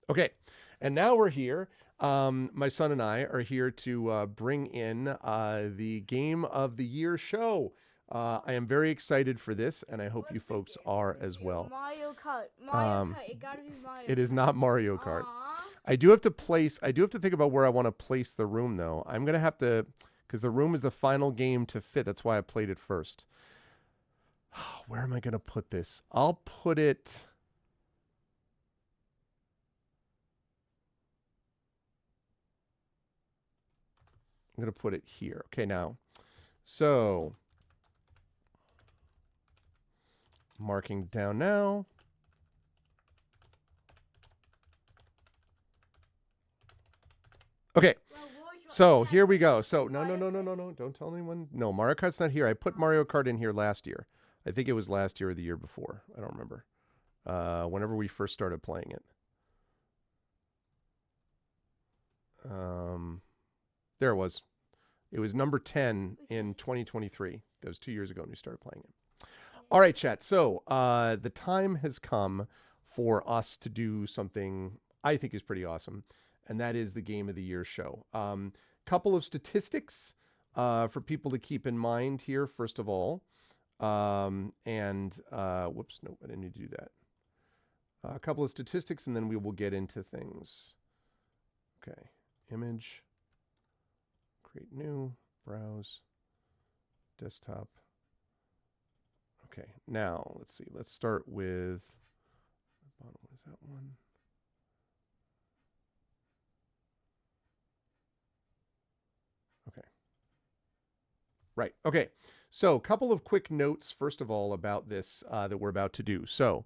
Okay, and now we're here. My son and I are here to bring in the Game of the Year show. I am very excited for this, and I hope you folks are as well. Mario Kart. Mario Um, Kart. It gotta be Mario it is Kart. not Mario Kart. Aww. I do have to think about where I want to place the room, though. I'm going to have to, because the room is the final game to fit. That's why I played it first. Where am I going to put this? I'll put it. I'm going to put it here. Okay, now. So, marking down now. Okay, so here we go. So, no. Don't tell anyone. No, Mario Kart's not here. I put Mario Kart in here last year. I think it was last year or the year before. I don't remember. Whenever we first started playing it. There it was. It was number 10 in 2023. That was 2 years ago when we started playing it. All right, chat. So the time has come for us to do something I think is pretty awesome, and that is the Game of the Year show. Couple of statistics for people to keep in mind here, first of all. Whoops, no, I didn't need to do that. A couple of statistics, and then we will get into things. Okay, image, create new, browse, desktop. Okay, now let's see. Let's start with, what is that one? Okay. Right. Okay. So, a couple of quick notes, first of all, about this that we're about to do. So,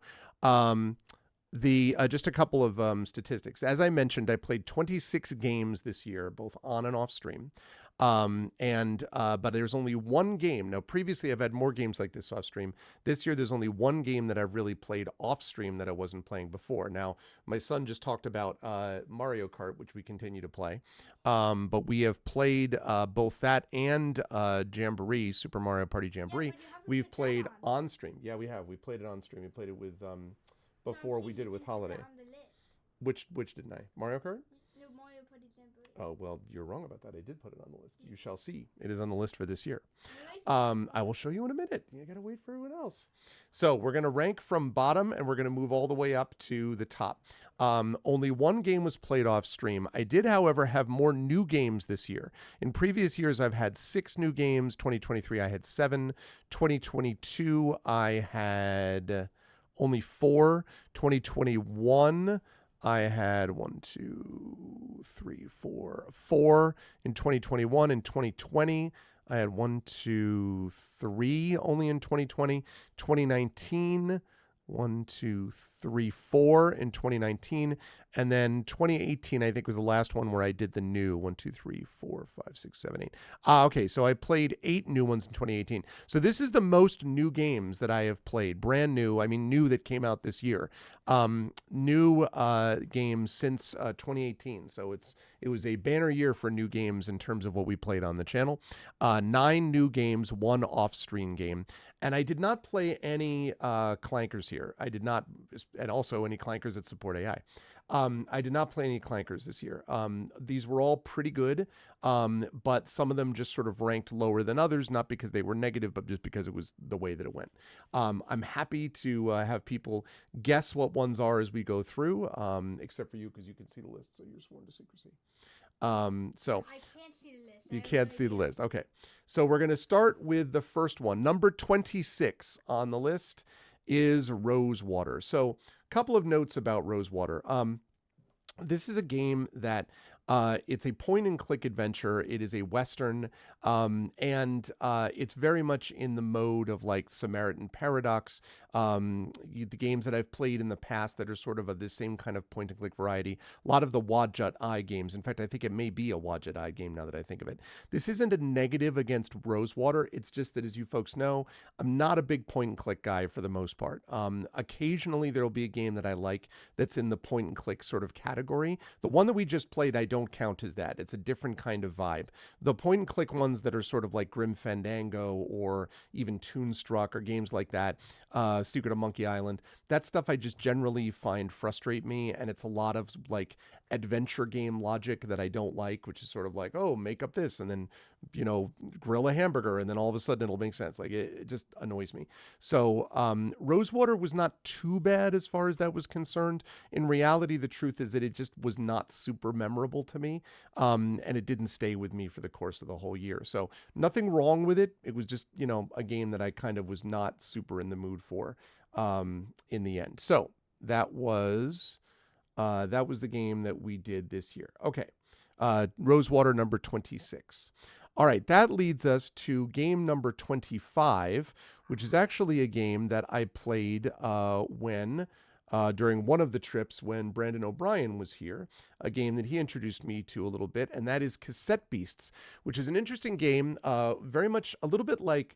the just a couple of statistics. As I mentioned, I played 26 games this year, both on and off stream. But there's only one game. Now, previously I've had more games like this off stream. This year there's only one game that I've really played off stream that I wasn't playing before. Now, my son just talked about Mario Kart, which we continue to play. But we have played both that and Jamboree, Super Mario Party Jamboree. We've played on stream. Yeah, we have. We played it on stream. We played it with before we did it with Holiday. Which didn't I? Mario Kart? No, Mario Party Jamboree. Oh, well, you're wrong about that. I did put it on the list. You shall see. It is on the list for this year. I will show you in a minute. You got to wait for everyone else. So we're going to rank from bottom and we're going to move all the way up to the top. Only one game was played off stream. I did, however, have more new games this year. In previous years, I've had 6 new games. 2023, I had 7. 2022, I had only 4. 2021, I had 1, 2, 3, 4 in 2021. In 2020, I had 1, 2, 3 only in 2020. 2019, 1, 2, 3, 4 in 2019. And then 2018, I think, was the last one where I did the new 1, 2, 3, 4, 5, 6, 7, 8. Okay, so I played 8 new ones in 2018. So this is the most new games that I have played. Brand new, I mean new that came out this year. New games since 2018. So it was a banner year for new games in terms of what we played on the channel. 9 new games, 1 off-stream game. And I did not play any clankers here. I did not, and also any clankers that support AI. I did not play any clankers this year. These were all pretty good, but some of them just sort of ranked lower than others, not because they were negative, but just because it was the way that it went. I'm happy to have people guess what ones are as we go through, except for you because you can see the list, so you're sworn to secrecy. So I can't see the list. you can't see the list. Okay. So we're going to start with the first one. Number 26 on the list is Rosewater. So a couple of notes about Rosewater. This is a game that it's a point and click adventure. It is a Western, and it's very much in the mode of like Samaritan Paradox. The games that I've played in the past that are sort of this same kind of point and click variety. A lot of the Wadjet Eye games. In fact, I think it may be a Wadjet Eye game now that I think of it. This isn't a negative against Rosewater. It's just that, as you folks know, I'm not a big point and click guy for the most part. Occasionally, there will be a game that I like that's in the point and click sort of category. The one that we just played, I don't don't count as that. It's a different kind of vibe. The point and click ones that are sort of like Grim Fandango or even Toonstruck or games like that, Secret of Monkey Island, that stuff I just generally find frustrate me, and it's a lot of like adventure game logic that I don't like, which is sort of like, oh, make up this and then, grill a hamburger and then all of a sudden it'll make sense. Like it just annoys me. So Rosewater was not too bad as far as that was concerned. In reality, the truth is that it just was not super memorable to me, and it didn't stay with me for the course of the whole year. So nothing wrong with it. It was just, a game that I kind of was not super in the mood for in the end. So that was the game that we did this year. Okay. Rosewater number 26. All right, that leads us to game number 25, which is actually a game that I played during one of the trips when Brandon O'Brien was here, a game that he introduced me to a little bit, and that is Cassette Beasts, which is an interesting game, very much a little bit like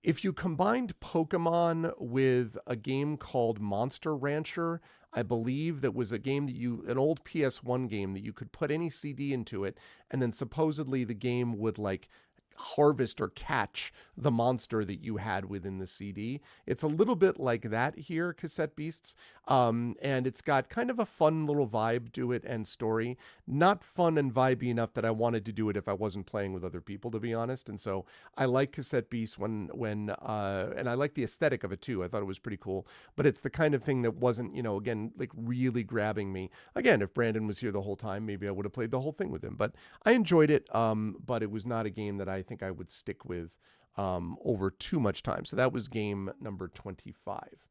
if you combined Pokemon with a game called Monster Rancher. I believe that was a game an old PS1 game that you could put any CD into it, and then supposedly the game would like harvest or catch the monster that you had within the CD. It's a little bit like that here, Cassette Beasts. And it's got kind of a fun little vibe to it and story. Not fun and vibey enough that I wanted to do it if I wasn't playing with other people, to be honest. And so I like Cassette Beasts and I like the aesthetic of it too. I thought it was pretty cool, but it's the kind of thing that wasn't, again, like really grabbing me. Again, if Brandon was here the whole time, maybe I would have played the whole thing with him, but I enjoyed it. But it was not a game that I think I would stick with over too much time. So that was game number 25.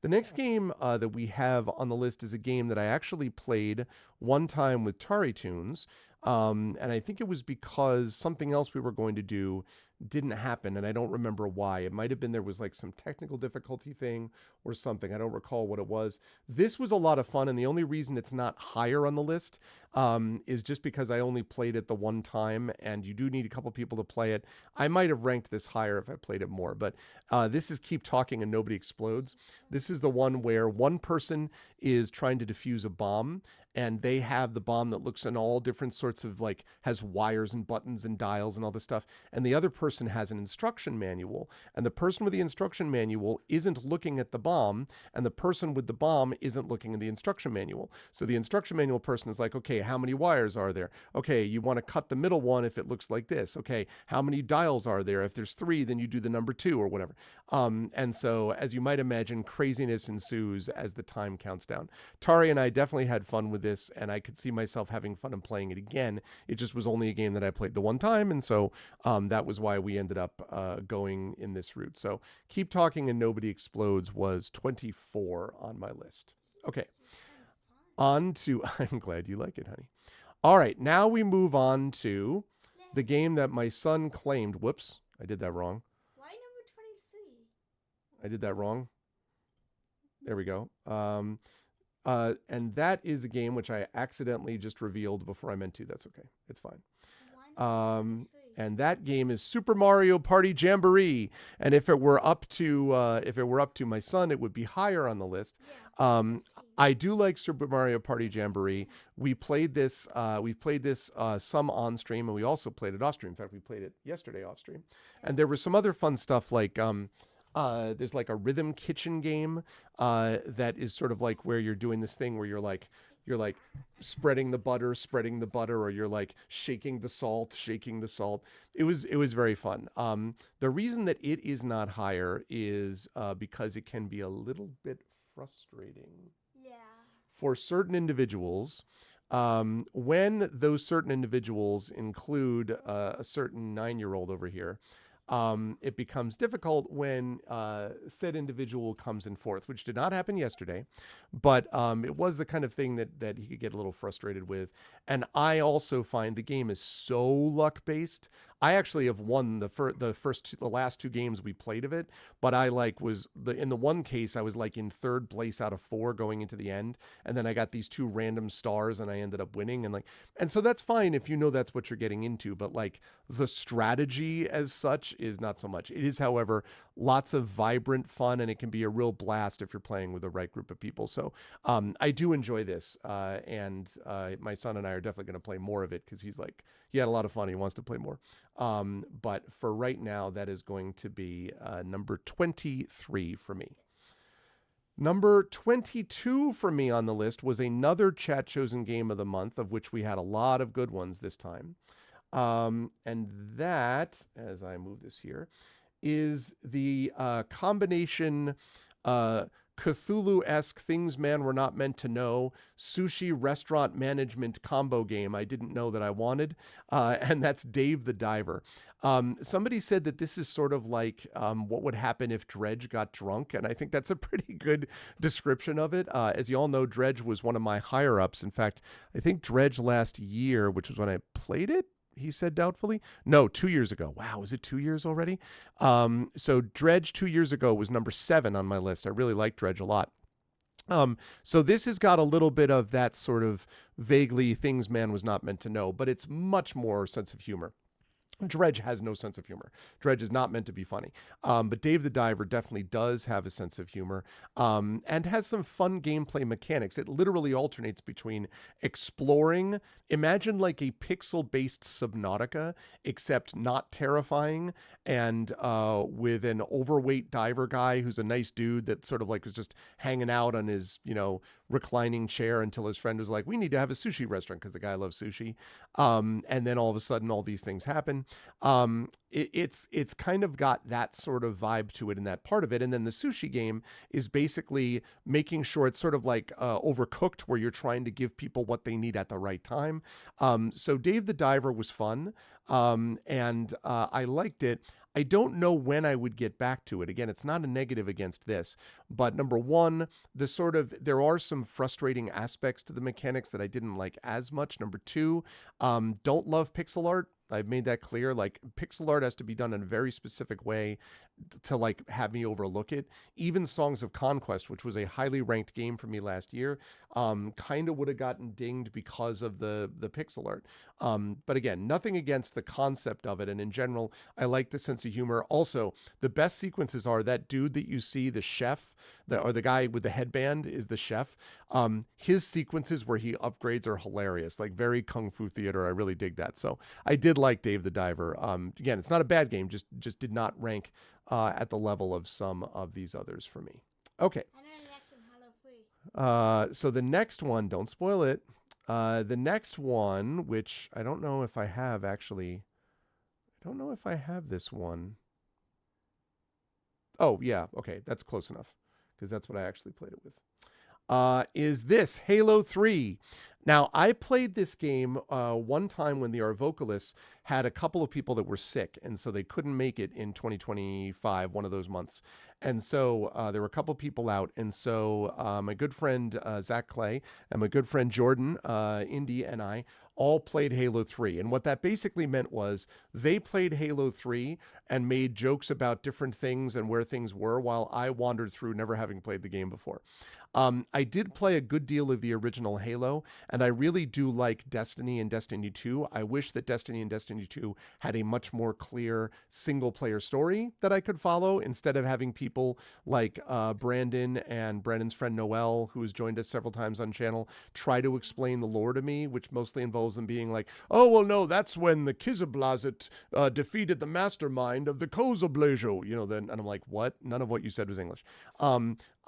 The next game that we have on the list is a game that I actually played one time with Tari Tunes. And I think it was because something else we were going to do didn't happen, and I don't remember why. It might have been there was like some technical difficulty thing or something. I don't recall what it was. This was a lot of fun, and the only reason it's not higher on the list is just because I only played it the one time, and you do need a couple people to play it. I might have ranked this higher if I played it more, but this is Keep Talking and Nobody Explodes. This is the one where one person is trying to defuse a bomb, and they have the bomb that looks in all different sorts of like has wires and buttons and dials and all this stuff. And the other person has an instruction manual, and the person with the instruction manual isn't looking at the bomb, and the person with the bomb isn't looking at the instruction manual. So the instruction manual person is like, okay, how many wires are there? Okay, you want to cut the middle one if it looks like this. Okay, how many dials are there? If there's 3, then you do the number 2 or whatever. And so as you might imagine, craziness ensues as the time counts down. Tari and I definitely had fun with this, and I could see myself having fun and playing it again. It just was only a game that I played the one time, and so that was why we ended up going in this route. So Keep Talking and Nobody Explodes was 24 on my list. Okay, on to, I'm glad you like it, honey. All right, now we move on to the game that my son claimed. Whoops, I did that wrong. Why number 23? I did that wrong. There we go. And that is a game which I accidentally just revealed before I meant to. That's okay. It's fine. Why number 23? And that game is Super Mario Party Jamboree. And if it were up to my son, it would be higher on the list. Yeah. I do like Super Mario Party Jamboree. We played this. We've played this some on stream, and we also played it off stream. In fact, we played it yesterday off stream. And there was some other fun stuff like there's like a rhythm kitchen game that is sort of like where you're doing this thing where you're like spreading the butter, or you're like shaking the salt. It was very fun. The reason that it is not higher is because it can be a little bit frustrating. Yeah. For certain individuals, when those certain individuals include a certain 9-year-old over here, it becomes difficult when said individual comes in fourth, which did not happen yesterday, but it was the kind of thing that he could get a little frustrated with. And I also find the game is so luck-based. I actually have won the last 2 games we played of it, but I in the one case I was like in 3rd place out of 4 going into the end, and then I got these 2 random stars and I ended up winning, and so that's fine if you know that's what you're getting into, but like the strategy as such is not so much. It is, however, lots of vibrant fun, and it can be a real blast if you're playing with the right group of people. So I do enjoy this, and my son and I are definitely going to play more of it because he's like, he had a lot of fun. He wants to play more. But for right now, that is going to be number 23 for me. Number 22 for me on the list was another chat chosen game of the month, of which we had a lot of good ones this time. And that, as I move this here, is the combination Cthulhu-esque Things Man Were Not Meant to Know sushi restaurant management combo game I didn't know that I wanted, and that's Dave the Diver. Somebody said that this is sort of like what would happen if Dredge got drunk, and I think that's a pretty good description of it. As you all know, Dredge was one of my higher-ups. In fact, I think Dredge last year, which was when I played it, he said doubtfully. No, 2 years ago. Wow, is it 2 years already? So Dredge 2 years ago was number 7 on my list. I really like Dredge a lot. So this has got a little bit of that sort of vaguely things man was not meant to know, but it's much more sense of humor. Dredge has no sense of humor. Dredge is not meant to be funny. But Dave the Diver definitely does have a sense of humor, and has some fun gameplay mechanics. It literally alternates between exploring, imagine like a pixel-based Subnautica, except not terrifying, and with an overweight diver guy who's a nice dude that sort of like was just hanging out on his, reclining chair until his friend was like, we need to have a sushi restaurant because the guy loves sushi. And then all of a sudden all these things happen. It's kind of got that sort of vibe to it in that part of it. And then the sushi game is basically making sure it's sort of like Overcooked, where you're trying to give people what they need at the right time. So Dave the Diver was fun, and I liked it. I don't know when I would get back to it. Again, it's not a negative against this, but number one, there are some frustrating aspects to the mechanics that I didn't like as much. Number two, don't love pixel art. I've made that clear. Like, pixel art has to be done in a very specific way to like have me overlook it. Even Songs of Conquest, which was a highly ranked game for me last year, kind of would have gotten dinged because of the pixel art. But again, nothing against the concept of it. And in general, I like the sense of humor. Also, the best sequences are that dude that you see, the chef, or the guy with the headband is the chef. His sequences where he upgrades are hilarious, like very Kung Fu Theater. I really dig that. So I did like Dave the Diver. Again, it's not a bad game, just did not rank at the level of some of these others for me. Okay. I know the next one, Hello Free. So the next one, don't spoil it. The next one, which I don't know if I have actually. I don't know if I have this one. Oh, yeah. Okay. That's close enough because that's what I actually played it with. Is this Halo 3. Now, I played this game one time when the Arvocalists had a couple of people that were sick, and so they couldn't make it in 2025, one of those months. And so there were a couple of people out, and so my good friend Zach Clay and my good friend Jordan, Indy, and I all played Halo 3. And what that basically meant was they played Halo 3 and made jokes about different things and where things were while I wandered through, never having played the game before. I did play a good deal of the original Halo, and I really do like Destiny and Destiny 2. I wish that Destiny and Destiny 2 had a much more clear single-player story that I could follow, instead of having people like Brandon and Brandon's friend Noel, who has joined us several times on channel, try to explain the lore to me, which mostly involves them being like, oh, well, no, that's when the Kizablazit defeated the mastermind of the Kozablajo, and I'm like, what? None of what you said was English.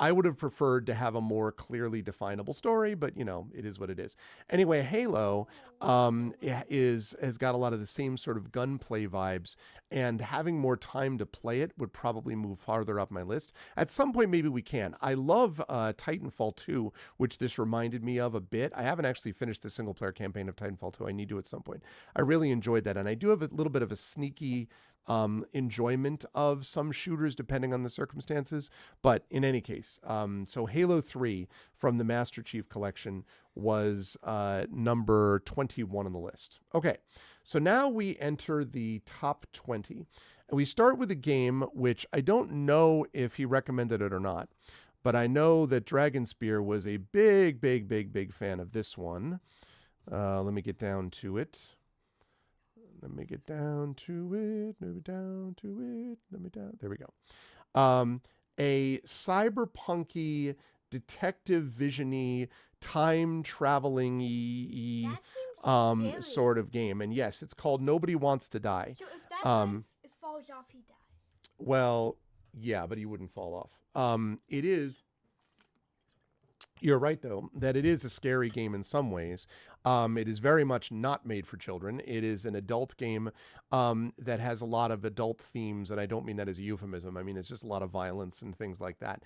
I would have preferred to have a more clearly definable story, but it is what it is. Anyway, Halo has got a lot of the same sort of gunplay vibes, and having more time to play it would probably move farther up my list. At some point, maybe we can. I love Titanfall 2, which this reminded me of a bit. I haven't actually finished the single player campaign of Titanfall 2. I need to at some point. I really enjoyed that, and I do have a little bit of a sneaky enjoyment of some shooters depending on the circumstances. But in any case, so Halo 3 from the Master Chief Collection was number 21 on the list. Okay, so now we enter the top 20. And we start with a game which I don't know if he recommended it or not, but I know that Dragonspear was a big fan of this one. Let me get down to it. Let me get down to it. Let me down to it. Let me down. There we go. A cyberpunky, detective vision-y, time traveling That seems scary. sort of game. And yes, it's called Nobody Wants to Die. So if that Um, it falls off, he dies. well, yeah, but he wouldn't fall off. It is. You're right, though, that it is a scary game in some ways. It is very much not made for children. It is an adult game that has a lot of adult themes, and I don't mean that as a euphemism. I mean, it's just a lot of violence and things like that.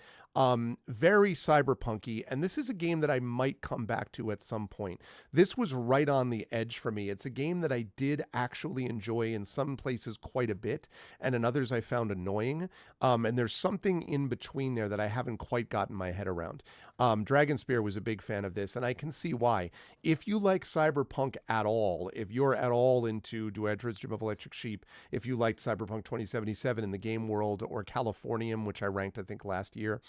Very cyberpunky, and this is a game that I might come back to at some point. This was right on the edge for me. It's a game that I did actually enjoy in some places quite a bit, and in others I found annoying. And there's something in between there that I haven't quite gotten my head around. Dragonspear was a big fan of this, and I can see why. If you like cyberpunk at all, if you're at all into Duedra's Dream of Electric Sheep, if you liked Cyberpunk 2077 in the game world, or Californium, which I ranked I think last year,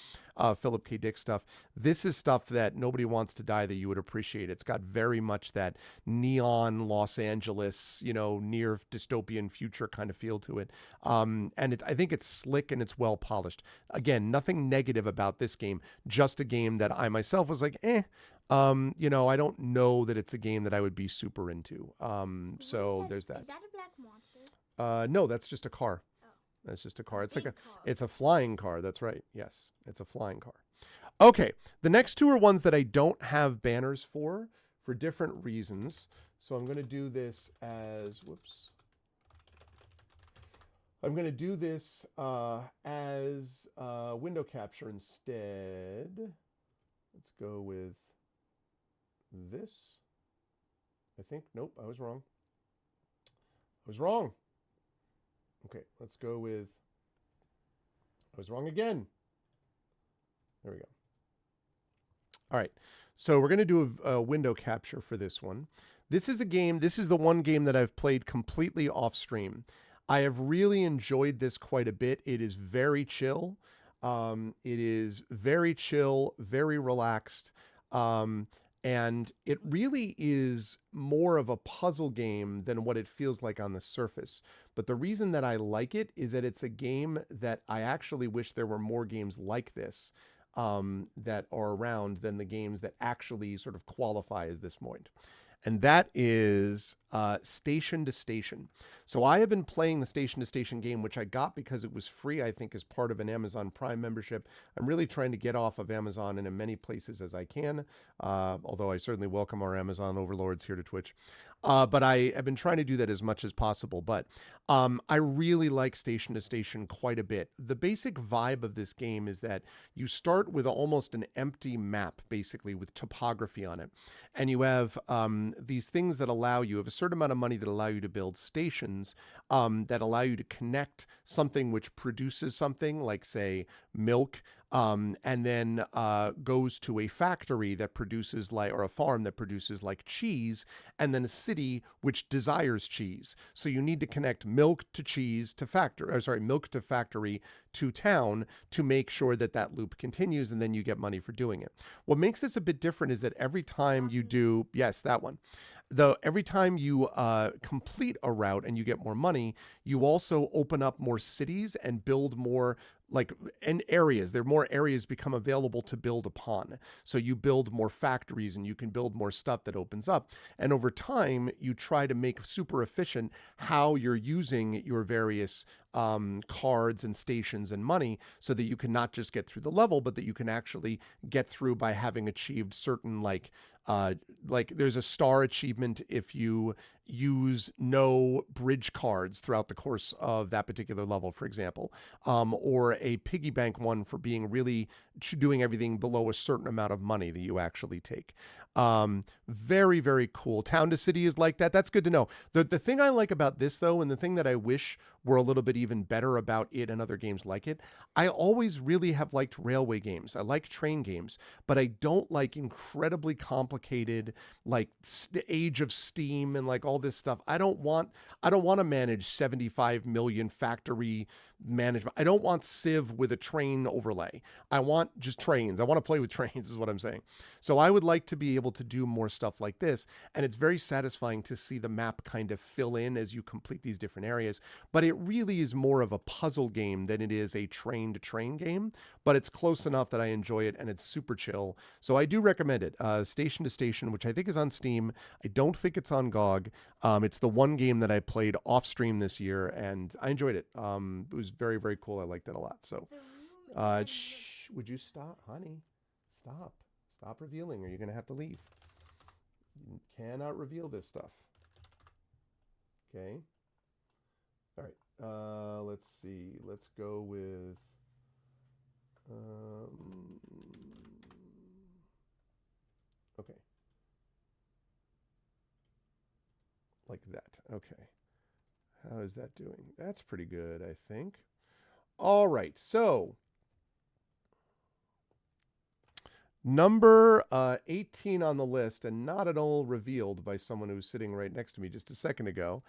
Philip K. Dick stuff, this is stuff that Nobody Wants to Die that you would appreciate. It's got very much that neon Los Angeles, near dystopian future kind of feel to it. I think it's slick and it's well polished. Again, nothing negative about this game, just a game that I myself was like, I don't know that it's a game that I would be super into. So there's that. Is that a black monster? No, that's just a car. Oh. That's just a car. It's Big like car. it's a flying car. That's right. Yes, it's a flying car. Okay, the next two are ones that I don't have banners for different reasons. So I'm going to do this as, whoops. I'm going to do this as window capture instead. Let's go with this. I think, nope, I was wrong. Okay, let's go with, I was wrong again. There we go. All right, so we're going to do a window capture for this one. This is the one game that I've played completely off stream. I have really enjoyed this quite a bit. It is very chill. Very relaxed. And it really is more of a puzzle game than what it feels like on the surface. But the reason that I like it is that it's a game that I actually wish there were more games like this that are around than the games that actually sort of qualify as this point. And that is Station to Station. So I have been playing the Station to Station game, which I got because it was free, I think, as part of an Amazon Prime membership. I'm really trying to get off of Amazon in as many places as I can, although I certainly welcome our Amazon overlords here to Twitch. But I have been trying to do that as much as possible. But I really like Station to Station quite a bit. The basic vibe of this game is that you start with almost an empty map, basically, with topography on it. And you have these things that you have a certain amount of money that allow you to build stations that allow you to connect something which produces something like, say, milk, and then goes to a factory that produces or a farm that produces like cheese, and then a city which desires cheese. So you need to connect milk to cheese to milk to factory to town to make sure that loop continues, and then you get money for doing it. What makes this a bit different is that every time you do, yes, that one. Every time you complete a route and you get more money, you also open up more cities and build more areas. There are more areas become available to build upon. So you build more factories and you can build more stuff that opens up. And over time, you try to make super efficient how you're using your various cards and stations and money so that you can not just get through the level, but that you can actually get through by having achieved certain there's a star achievement if you use no bridge cards throughout the course of that particular level, for example, or a piggy bank one for being really doing everything below a certain amount of money that you actually take. Very, very cool. Town to City is like that. That's good to know. The thing I like about this, though, and the thing that I wish were a little bit even better about it and other games like it, I always really have liked railway games. I like train games, but I don't like incredibly complicated, like the Age of Steam and like all this stuff. I don't want to manage 75 million factory management. I don't want Civ with a train overlay. I want just trains. I want to play with trains is what I'm saying. So I would like to be able to do more stuff like this. And it's very satisfying to see the map kind of fill in as you complete these different areas. But it really is more of a puzzle game than it is a train to train game. But it's close enough that I enjoy it and it's super chill. So I do recommend it. Station to Station, which I think is on Steam. I don't think it's on GOG. It's the one game that I played off stream this year and I enjoyed it. It was very, very cool. I liked it a lot. So would you stop, honey? Stop revealing or you're going to have to leave. You cannot reveal this stuff. Okay. All right. Let's see. Let's go with... okay. Like that. Okay. How is that doing? That's pretty good, I think. All right. So, number 18 on the list, and not at all revealed by someone who was sitting right next to me just a second ago,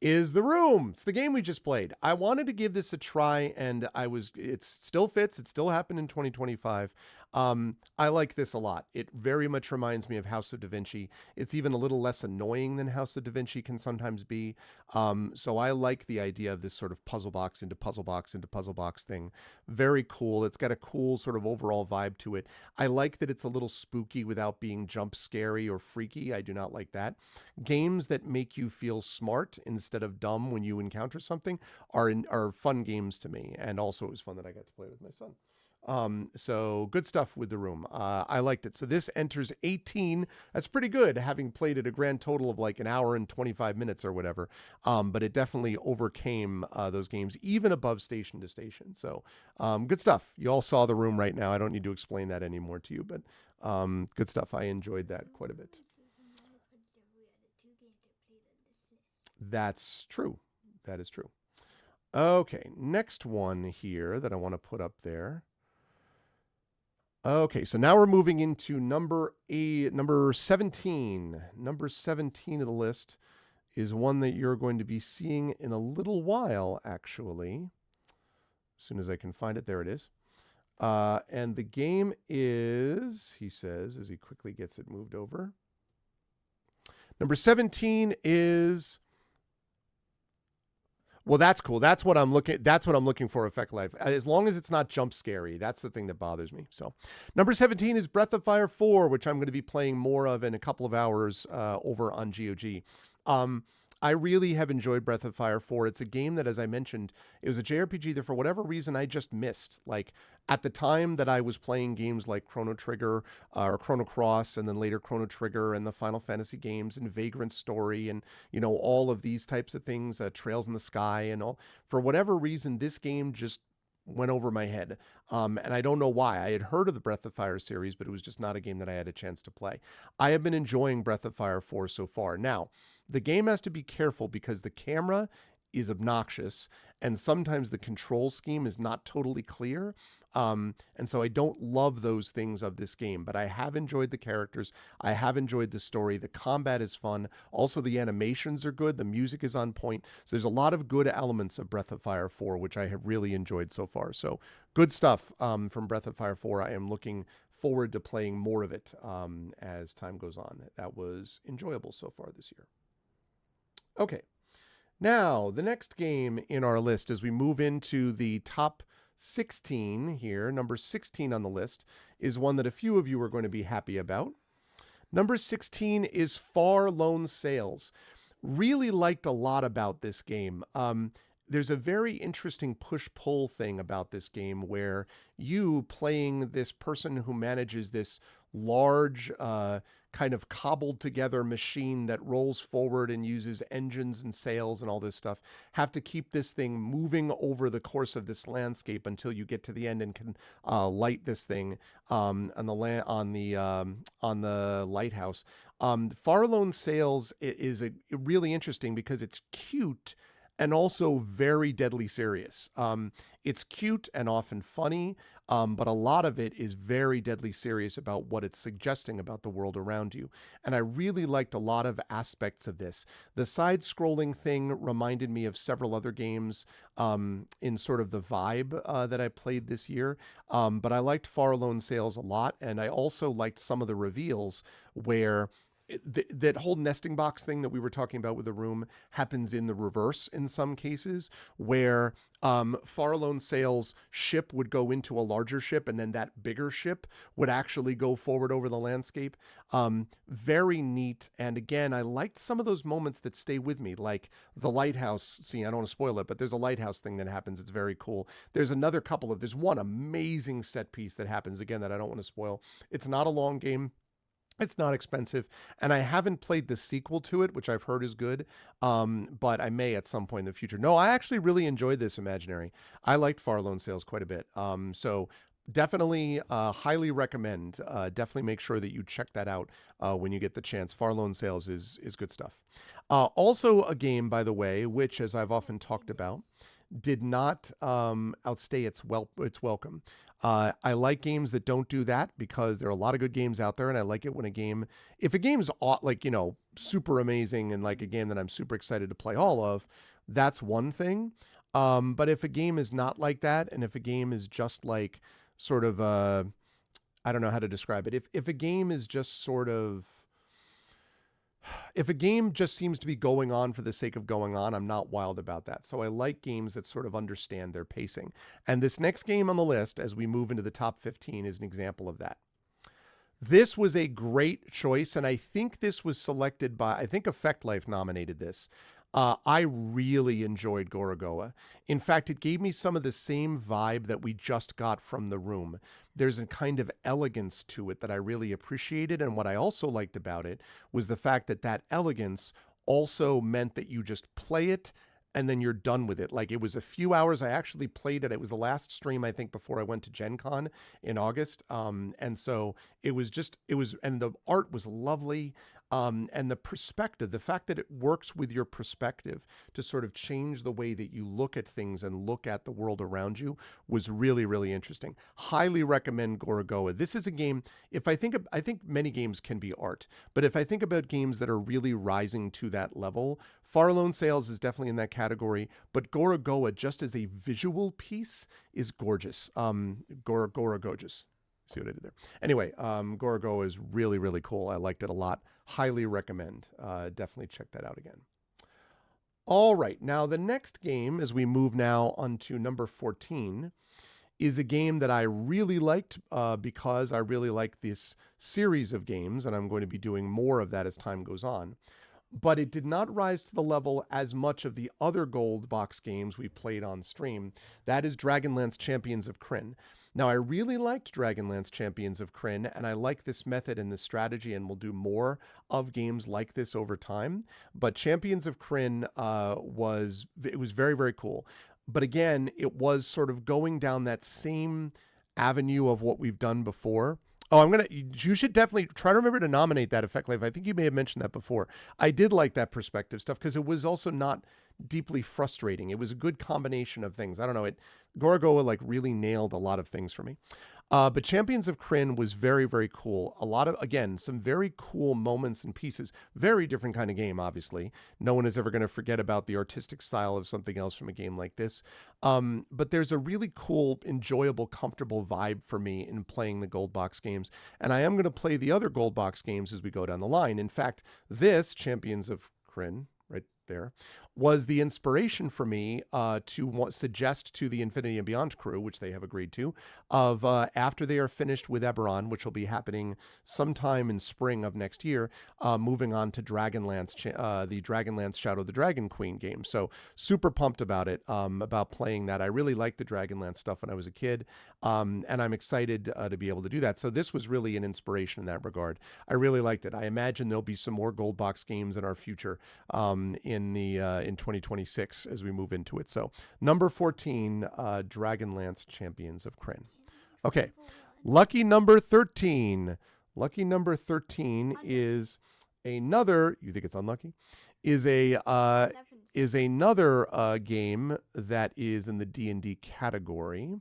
is The Room. It's the game we just played. I wanted to give this a try, and it still fits. It still happened in 2025. I like this a lot. It very much reminds me of House of Da Vinci. It's even a little less annoying than House of Da Vinci can sometimes be. So I like the idea of this sort of puzzle box into puzzle box into puzzle box thing. Very cool. It's got a cool sort of overall vibe to it. I like that it's a little spooky without being jump scary or freaky. I do not like that. Games that make you feel smart instead of dumb when you encounter something are fun games to me. And also it was fun that I got to play with my son. So good stuff with The Room. I liked it. So this enters 18. That's pretty good, having played it a grand total of like an hour and 25 minutes or whatever. But it definitely overcame those games, even above Station to Station. So good stuff. You all saw The Room right now. I don't need to explain that anymore to you, but good stuff. I enjoyed that quite a bit. That's true. That is true. Okay, next one here that I want to put up there. Okay, so now we're moving into number 17. Number 17 of the list is one that you're going to be seeing in a little while, actually. As soon as I can find it, there it is. And the game is, he says, as he quickly gets it moved over. Number 17 is... well, that's cool. That's what I'm looking for, Effect Life. As long as it's not jump scary, that's the thing that bothers me. So, number 17 is Breath of Fire 4, which I'm going to be playing more of in a couple of hours over on GOG. I really have enjoyed Breath of Fire 4. It's a game that, as I mentioned, it was a JRPG that for whatever reason I just missed. Like at the time that I was playing games like Chrono Trigger or Chrono Cross, and then later Chrono Trigger and the Final Fantasy games and Vagrant Story and, you know, all of these types of things, Trails in the Sky and all, for whatever reason, this game just went over my head. And I don't know why. I had heard of the Breath of Fire series, but it was just not a game that I had a chance to play. I have been enjoying Breath of Fire 4 so far. Now, the game has to be careful because the camera is obnoxious and sometimes the control scheme is not totally clear. And so I don't love those things of this game, but I have enjoyed the characters. I have enjoyed the story. The combat is fun. Also, the animations are good. The music is on point. So there's a lot of good elements of Breath of Fire 4, which I have really enjoyed so far. So good stuff from Breath of Fire 4. I am looking forward to playing more of it as time goes on. That was enjoyable so far this year. Okay. Now, the next game in our list as we move into the top 16 here, number 16 on the list, is one that a few of you are going to be happy about. Number 16 is Far Lone Sails. Really liked a lot about this game. There's a very interesting push-pull thing about this game where you playing this person who manages this large kind of cobbled together machine that rolls forward and uses engines and sails and all this stuff, have to keep this thing moving over the course of this landscape until you get to the end and can light this thing on the lighthouse. Far Lone Sails is really interesting because it's cute and also very deadly serious. It's cute and often funny, but a lot of it is very deadly serious about what it's suggesting about the world around you. And I really liked a lot of aspects of this. The side-scrolling thing reminded me of several other games in sort of the vibe that I played this year. But I liked Far Alone Sales a lot, and I also liked some of the reveals where that whole nesting box thing that we were talking about with the room happens in the reverse in some cases, where Far Alone Sail's ship would go into a larger ship, and then that bigger ship would actually go forward over the landscape. Very neat. And again, I liked some of those moments that stay with me, like the lighthouse scene. I don't want to spoil it, but there's a lighthouse thing that happens. It's very cool. There's one amazing set piece that happens, again, that I don't want to spoil. It's not a long game. It's not expensive, and I haven't played the sequel to it, which I've heard is good, but I may at some point in the future. No, I actually really enjoyed this Imaginary. I liked Far Alone Sales quite a bit, so definitely highly recommend. Definitely make sure that you check that out when you get the chance. Far Alone Sales is good stuff. Also a game, by the way, which, as I've often talked about, did not outstay its welcome. I like games that don't do that because there are a lot of good games out there, and I like it when if a game's like, super amazing and like a game that I'm super excited to play all of, that's one thing. But if a game is not like that, and if a game is just like sort of I don't know how to describe it. If a game is just sort of if a game just seems to be going on for the sake of going on, I'm not wild about that. So I like games that sort of understand their pacing. And this next game on the list, as we move into the top 15, is an example of that. This was a great choice, and I think this was selected by, I think Effect Life nominated this. I really enjoyed Gorogoa. In fact, it gave me some of the same vibe that we just got from The Room. There's a kind of elegance to it that I really appreciated, and what I also liked about it was the fact that that elegance also meant that you just play it and then you're done with it. Like, it was a few hours. I actually played it. It was the last stream, I think, before I went to Gen Con in August. And so and the art was lovely. And the perspective, the fact that it works with your perspective to sort of change the way that you look at things and look at the world around you was really, really interesting. Highly recommend Gorogoa. This is a game, I think many games can be art, but if I think about games that are really rising to that level, Far Alone Sales is definitely in that category, but Gorogoa, just as a visual piece, is gorgeous. Gorgeous. See what I did there? Anyway, Gorogoa is really, really cool. I liked it a lot. Highly recommend. Definitely check that out again. All right. Now, the next game, as we move now onto number 14, is a game that I really liked because I really like this series of games, and I'm going to be doing more of that as time goes on. But it did not rise to the level as much of the other gold box games we played on stream. That is Dragonlance Champions of Krynn. Now, I really liked Dragonlance Champions of Krynn, and I like this method and this strategy, and we'll do more of games like this over time. But Champions of Krynn was very, very cool. But again, it was sort of going down that same avenue of what we've done before. Oh, you should definitely try to remember to nominate that Effect Life. I think you may have mentioned that before. I did like that perspective stuff because it was also not deeply frustrating. It was a good combination of things. I don't know. Gorogoa like really nailed a lot of things for me. But Champions of Krynn was very, very cool. A lot of, again, some very cool moments and pieces. Very different kind of game, obviously. No one is ever going to forget about the artistic style of something else from a game like this. But there's a really cool, enjoyable, comfortable vibe for me in playing the Gold Box games. And I am going to play the other Gold Box games as we go down the line. In fact, this, Champions of Krynn, right there, was the inspiration for me to suggest to the Infinity and Beyond crew, which they have agreed to, of after they are finished with Eberron, which will be happening sometime in spring of next year, moving on to Dragonlance, the Dragonlance Shadow of the Dragon Queen game. So super pumped about it, about playing that. I really liked the Dragonlance stuff when I was a kid, and I'm excited to be able to do that. So this was really an inspiration in that regard. I really liked it. I imagine there'll be some more Gold Box games in our future in 2026 as we move into it. So number 14, Dragonlance Champions of Krynn. Okay, lucky number 13. Lucky number 13 is another, you think it's unlucky? Is a is another game that is in the D&D category.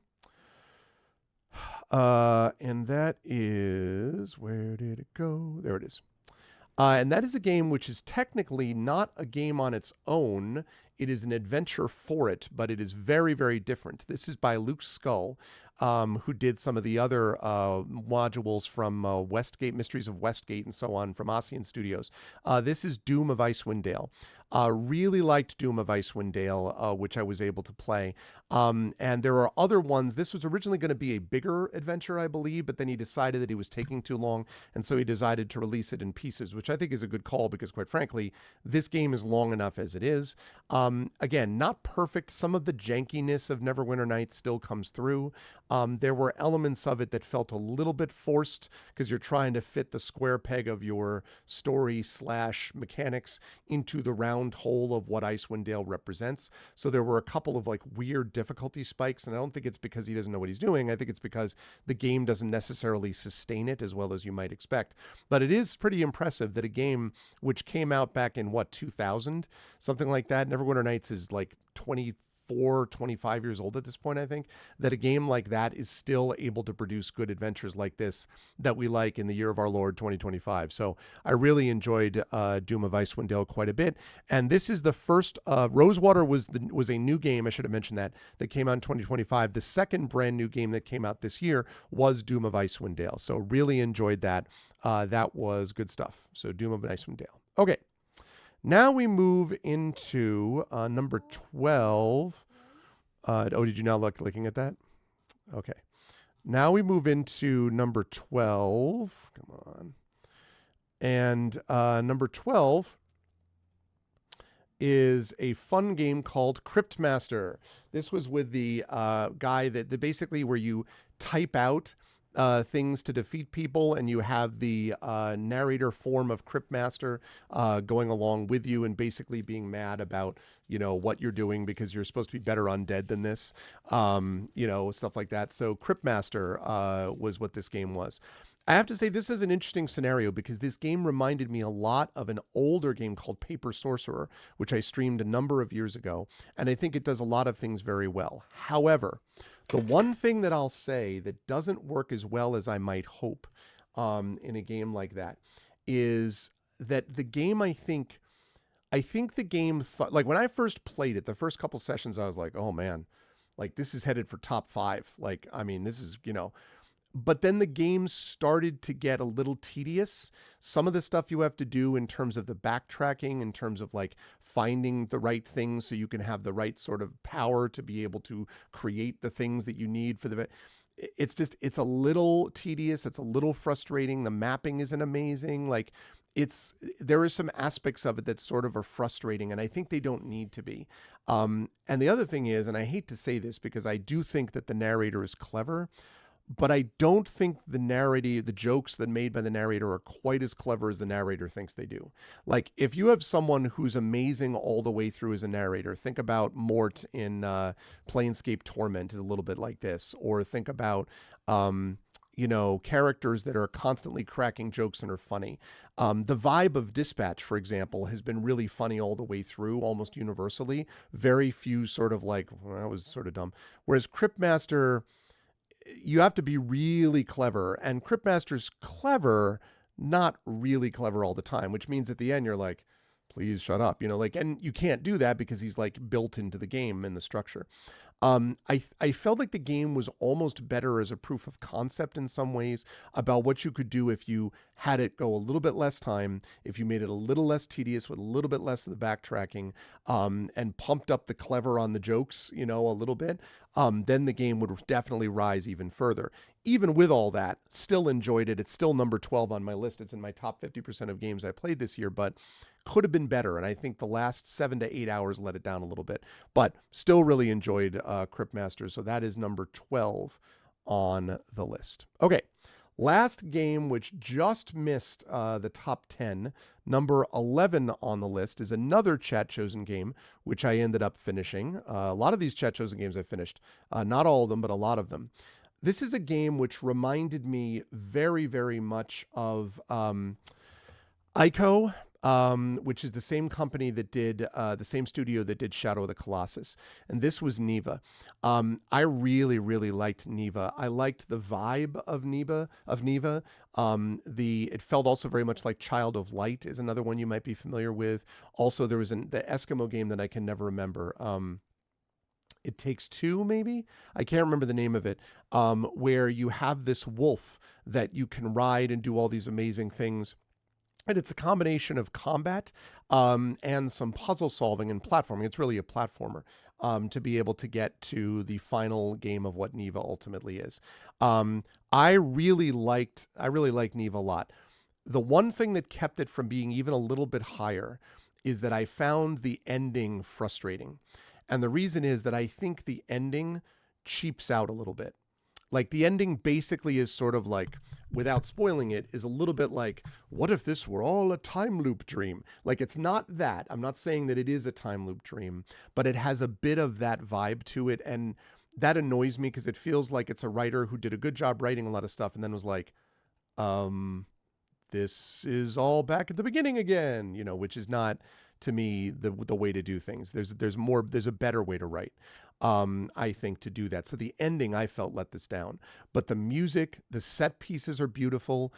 And that is, where did it go? There it is. And that is a game which is technically not a game on its own. It is an adventure for it, but it is very, very different. This is by Luke Skull, who did some of the other modules from Westgate, Mysteries of Westgate, and so on from Ossian Studios. This is Doom of Icewind Dale. Really liked Doom of Icewind Dale, which I was able to play. And there are other ones. This was originally going to be a bigger adventure, I believe, but then he decided that he was taking too long, and so he decided to release it in pieces, which I think is a good call because, quite frankly, this game is long enough as it is. Again, not perfect. Some of the jankiness of Neverwinter Nights still comes through. There were elements of it that felt a little bit forced because you're trying to fit the square peg of your story / mechanics into the round hole of what Icewind Dale represents. So there were a couple of like weird difficulty spikes, and I don't think it's because he doesn't know what he's doing. I think it's because the game doesn't necessarily sustain it as well as you might expect. But it is pretty impressive that a game which came out back in 2000, something like that. Neverwinter Nights is like 25 years old at this point, I think, that a game like that is still able to produce good adventures like this that we like in the year of our Lord 2025. So I really enjoyed Doom of Icewind Dale quite a bit. And this is the first, Rosewater was a new game, I should have mentioned that came out in 2025. The second brand new game that came out this year was Doom of Icewind Dale. So really enjoyed that. That was good stuff. So Doom of Icewind Dale. Okay. Now we move into number 12. Did you now looking at that? Okay. Now we move into number 12. Come on. And number 12 is a fun game called Cryptmaster. This was with the guy that basically where you type out things to defeat people, and you have the narrator form of Cryptmaster going along with you and basically being mad about, what you're doing because you're supposed to be better undead than this, stuff like that. So Cryptmaster was what this game was. I have to say this is an interesting scenario because this game reminded me a lot of an older game called Paper Sorcerer, which I streamed a number of years ago, and I think it does a lot of things very well. However, the one thing that I'll say that doesn't work as well as I might hope in a game like that is that the game, I think the game, like when I first played it, the first couple sessions, I was like, oh man, like this is headed for top 5. Like, I mean, this is, but then the game started to get a little tedious. Some of the stuff you have to do in terms of the backtracking, in terms of like finding the right things so you can have the right sort of power to be able to create the things that you need for it's a little tedious. It's a little frustrating. The mapping isn't amazing. Like there are some aspects of it that sort of are frustrating, and I think they don't need to be. And the other thing is, and I hate to say this because I do think that the narrator is clever, but I don't think the jokes that made by the narrator are quite as clever as the narrator thinks they do. Like, if you have someone who's amazing all the way through as a narrator, think about Mort in Planescape Torment is a little bit like this, or think about, characters that are constantly cracking jokes and are funny. The vibe of Dispatch, for example, has been really funny all the way through, almost universally. Very few sort of like, well, that was sort of dumb. Whereas Cryptmaster, you have to be really clever, and Cryptmaster's clever, not really clever all the time, which means at the end you're like, please shut up, and you can't do that because he's like built into the game and the structure. I felt like the game was almost better as a proof of concept in some ways about what you could do if you had it go a little bit less time, if you made it a little less tedious with a little bit less of the backtracking, and pumped up the clever on the jokes, a little bit, then the game would definitely rise even further. Even with all that, still enjoyed it. It's still number 12 on my list. It's in my top 50% of games I played this year, but could have been better. And I think the last 7 to 8 hours let it down a little bit, but still really enjoyed Cryptmaster. So that is number 12 on the list. Okay. Last game, which just missed the top 10, number 11 on the list, is another Chat Chosen game, which I ended up finishing. A lot of these Chat Chosen games I finished. Not all of them, but a lot of them. This is a game which reminded me very, very much of Ico. which is the same company that did the same studio that did Shadow of the Colossus, and this was Neva. I really liked Neva. I liked the vibe of Neva. It felt also very much like Child of Light is another one you might be familiar with. Also, there was the Eskimo game that I can never remember. It Takes Two, maybe? I can't remember the name of it, where you have this wolf that you can ride and do all these amazing things. And it's a combination of combat and some puzzle solving and platforming. It's really a platformer to be able to get to the final game of what Neva ultimately is. I really liked Neva a lot. The one thing that kept it from being even a little bit higher is that I found the ending frustrating. And the reason is that I think the ending cheaps out a little bit. Like the ending basically is sort of like, without spoiling it, is a little bit like, what if this were all a time loop dream? Like it's not that. I'm not saying that it is a time loop dream, but it has a bit of that vibe to it. And that annoys me because it feels like it's a writer who did a good job writing a lot of stuff and then was like, this is all back at the beginning again, which is not, to me, the way to do things. There's a better way to write, I think, to do that. So the ending, I felt, let this down. But the music, the set pieces are beautiful.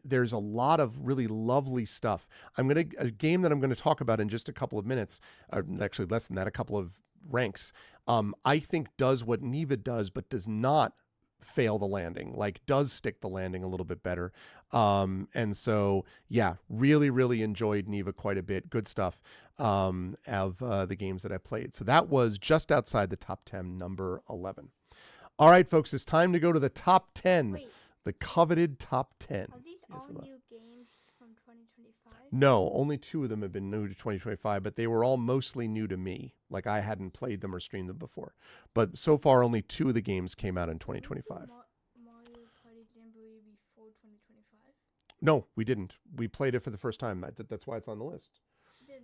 There's a lot of really lovely stuff. A game that I'm going to talk about in just a couple of minutes, or actually less than that, a couple of ranks, I think does what Neva does, but does not fail the landing, like does stick the landing a little bit better. And so, yeah, really enjoyed Neva quite a bit. Good stuff of the games that I played. So that was just outside the top 10, number 11. All right, folks, it's time to go to the top 10. Wait, The coveted top 10. are these all new games from 2025? No, only 2 of them have been new to 2025, but they were all mostly new to me. Like I hadn't played them or streamed them before. But so far, only 2 of the games came out in 2025. Mario Party Jamboree before 2025? No, we didn't. We played it for the first time. That's why it's on the list. Then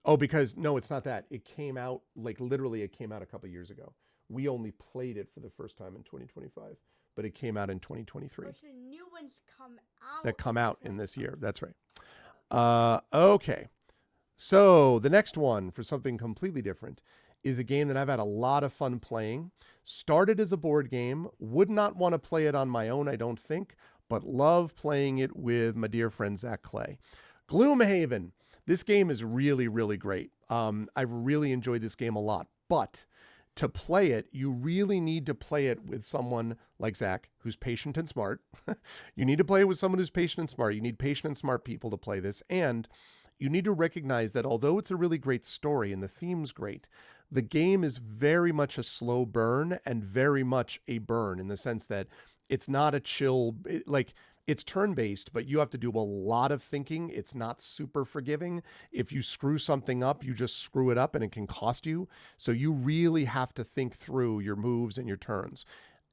Oh, because no, it's not that. It came out, like literally it came out a couple years ago. We only played it for the first time in 2025, but it came out in 2023. the new ones come out. That come out in this year. That's right. Okay. So the next one, for something completely different, is a game that I've had a lot of fun playing. Started as a board game. Would not want to play it on my own, I don't think, but love playing it with my dear friend Zach Clay. Gloomhaven. This game is really great. I've really enjoyed this game a lot, but to play it, you really need to play it with someone like Zach, who's patient and smart. You need to play it with someone who's patient and smart. You need patient and smart people to play this. And you need to recognize that although it's a really great story and the theme's great, the game is very much a slow burn and very much a burn in the sense that it's not a chill, it's turn-based, but you have to do a lot of thinking. It's not super forgiving. If you screw something up, you just screw it up and it can cost you. So you really have to think through your moves and your turns.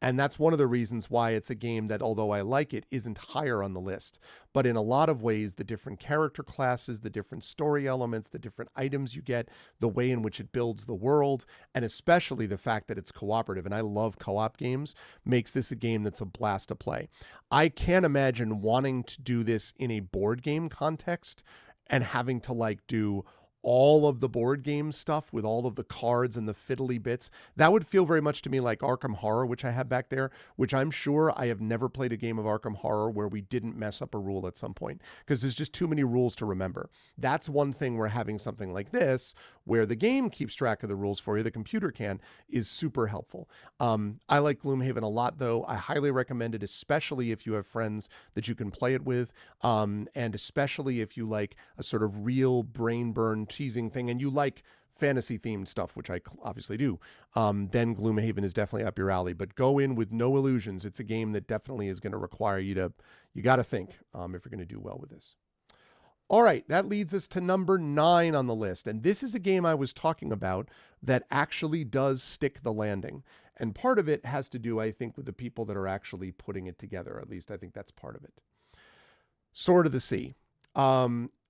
And that's one of the reasons why it's a game that, although I like it, isn't higher on the list. But in a lot of ways, the different character classes, the different story elements, the different items you get, the way in which it builds the world, and especially the fact that it's cooperative, and I love co-op games, makes this a game that's a blast to play. I can't imagine wanting to do this in a board game context and having to do all of the board game stuff with all of the cards and the fiddly bits. That would feel very much to me like Arkham Horror, which I have back there, which I'm sure I have never played a game of Arkham Horror where we didn't mess up a rule at some point because there's just too many rules to remember. That's one thing where having something like this, where the game keeps track of the rules for you, the computer can, is super helpful. I like Gloomhaven a lot, though. I highly recommend it, especially if you have friends that you can play it with, and especially if you like a sort of real brain burn teasing thing and you like fantasy themed stuff, which I obviously do, then Gloomhaven is definitely up your alley. But go in with no illusions. It's a game that definitely is going to require you got to think if you're going to do well with this. All right, that leads us to number 9 on the list. And this is a game I was talking about that actually does stick the landing. And part of it has to do, I think, with the people that are actually putting it together. At least I think that's part of it. Sword of the Sea.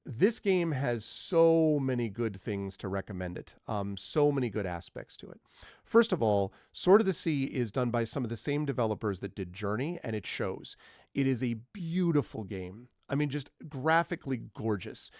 this game has so many good things to recommend it. So many good aspects to it. First of all, Sword of the Sea is done by some of the same developers that did Journey, and it shows. It is a beautiful game. I mean, just graphically gorgeous.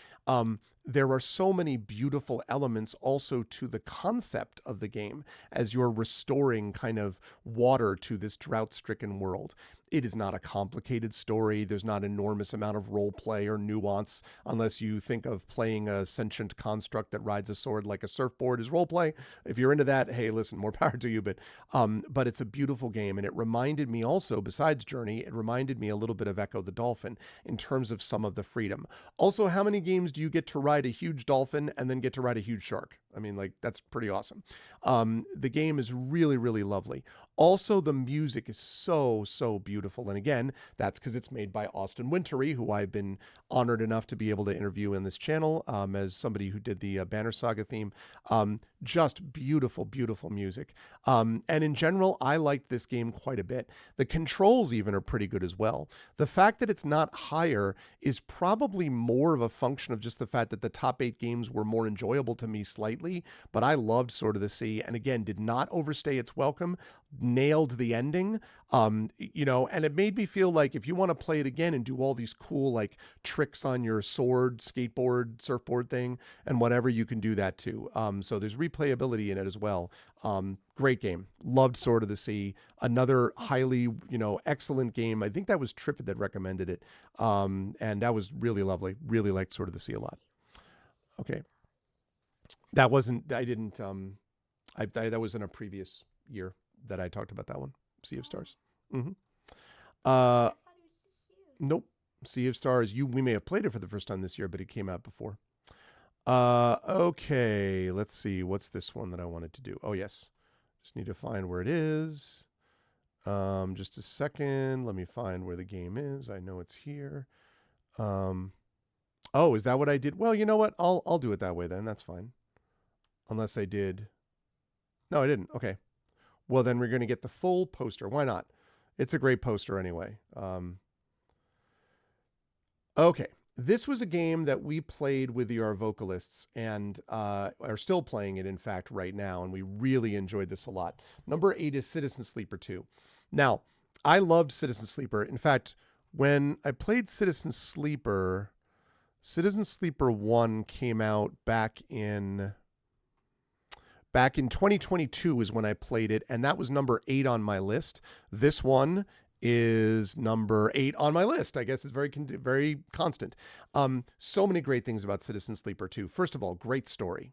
There are so many beautiful elements also to the concept of the game as you're restoring kind of water to this drought-stricken world. It is not a complicated story. There's not an enormous amount of role play or nuance unless you think of playing a sentient construct that rides a sword like a surfboard is role play. If you're into that, hey, listen, more power to you. But it's a beautiful game. And it reminded me also, besides Journey, it reminded me a little bit of Echo the Dolphin in terms of some of the freedom. Also, how many games do you get to ride a huge dolphin and then get to ride a huge shark? I mean, like, that's pretty awesome. The game is really, really lovely. Also, the music is so, so beautiful. And again, that's because it's made by Austin Wintory, who I've been honored enough to be able to interview in this channel as somebody who did the Banner Saga theme. Just beautiful, beautiful music. And in general, I liked this game quite a bit. The controls even are pretty good as well. The fact that it's not higher is probably more of a function of just the fact that the top 8 games were more enjoyable to me slightly, but I loved Sword of the Sea, and again, did not overstay its welcome, nailed the ending, and it made me feel like if you want to play it again and do all these cool like tricks on your sword, skateboard, surfboard thing, and whatever, you can do that too. So there's replayability in it as well. Great game. Loved Sword of the Sea. Another highly, excellent game. I think that was Triffid that recommended it. And that was really lovely. Really liked Sword of the Sea a lot. Okay. That wasn't, I didn't, that was in a previous year that I talked about that one. Sea of Stars. Mm-hmm. I thought it was just you. Nope. Sea of Stars. We may have played it for the first time this year, but it came out before. Okay. Let's see. What's this one that I wanted to do? Oh, yes. Just need to find where it is. Just a second. Let me find where the game is. I know it's here. Oh, is that what I did? Well, you know what? I'll do it that way then. That's fine. Unless I did. No, I didn't. Okay. Well, then we're going to get the full poster. Why not? It's a great poster anyway. Okay. This was a game that we played with our vocalists and are still playing it, in fact, right now. And we really enjoyed this a lot. Number 8 is Citizen Sleeper 2. Now, I loved Citizen Sleeper. In fact, when I played Citizen Sleeper 1 came out back in 2022 is when I played it, and that was number 8 on my list. This one is number 8 on my list. I guess it's very constant. So many great things about Citizen Sleeper 2. First of all, great story,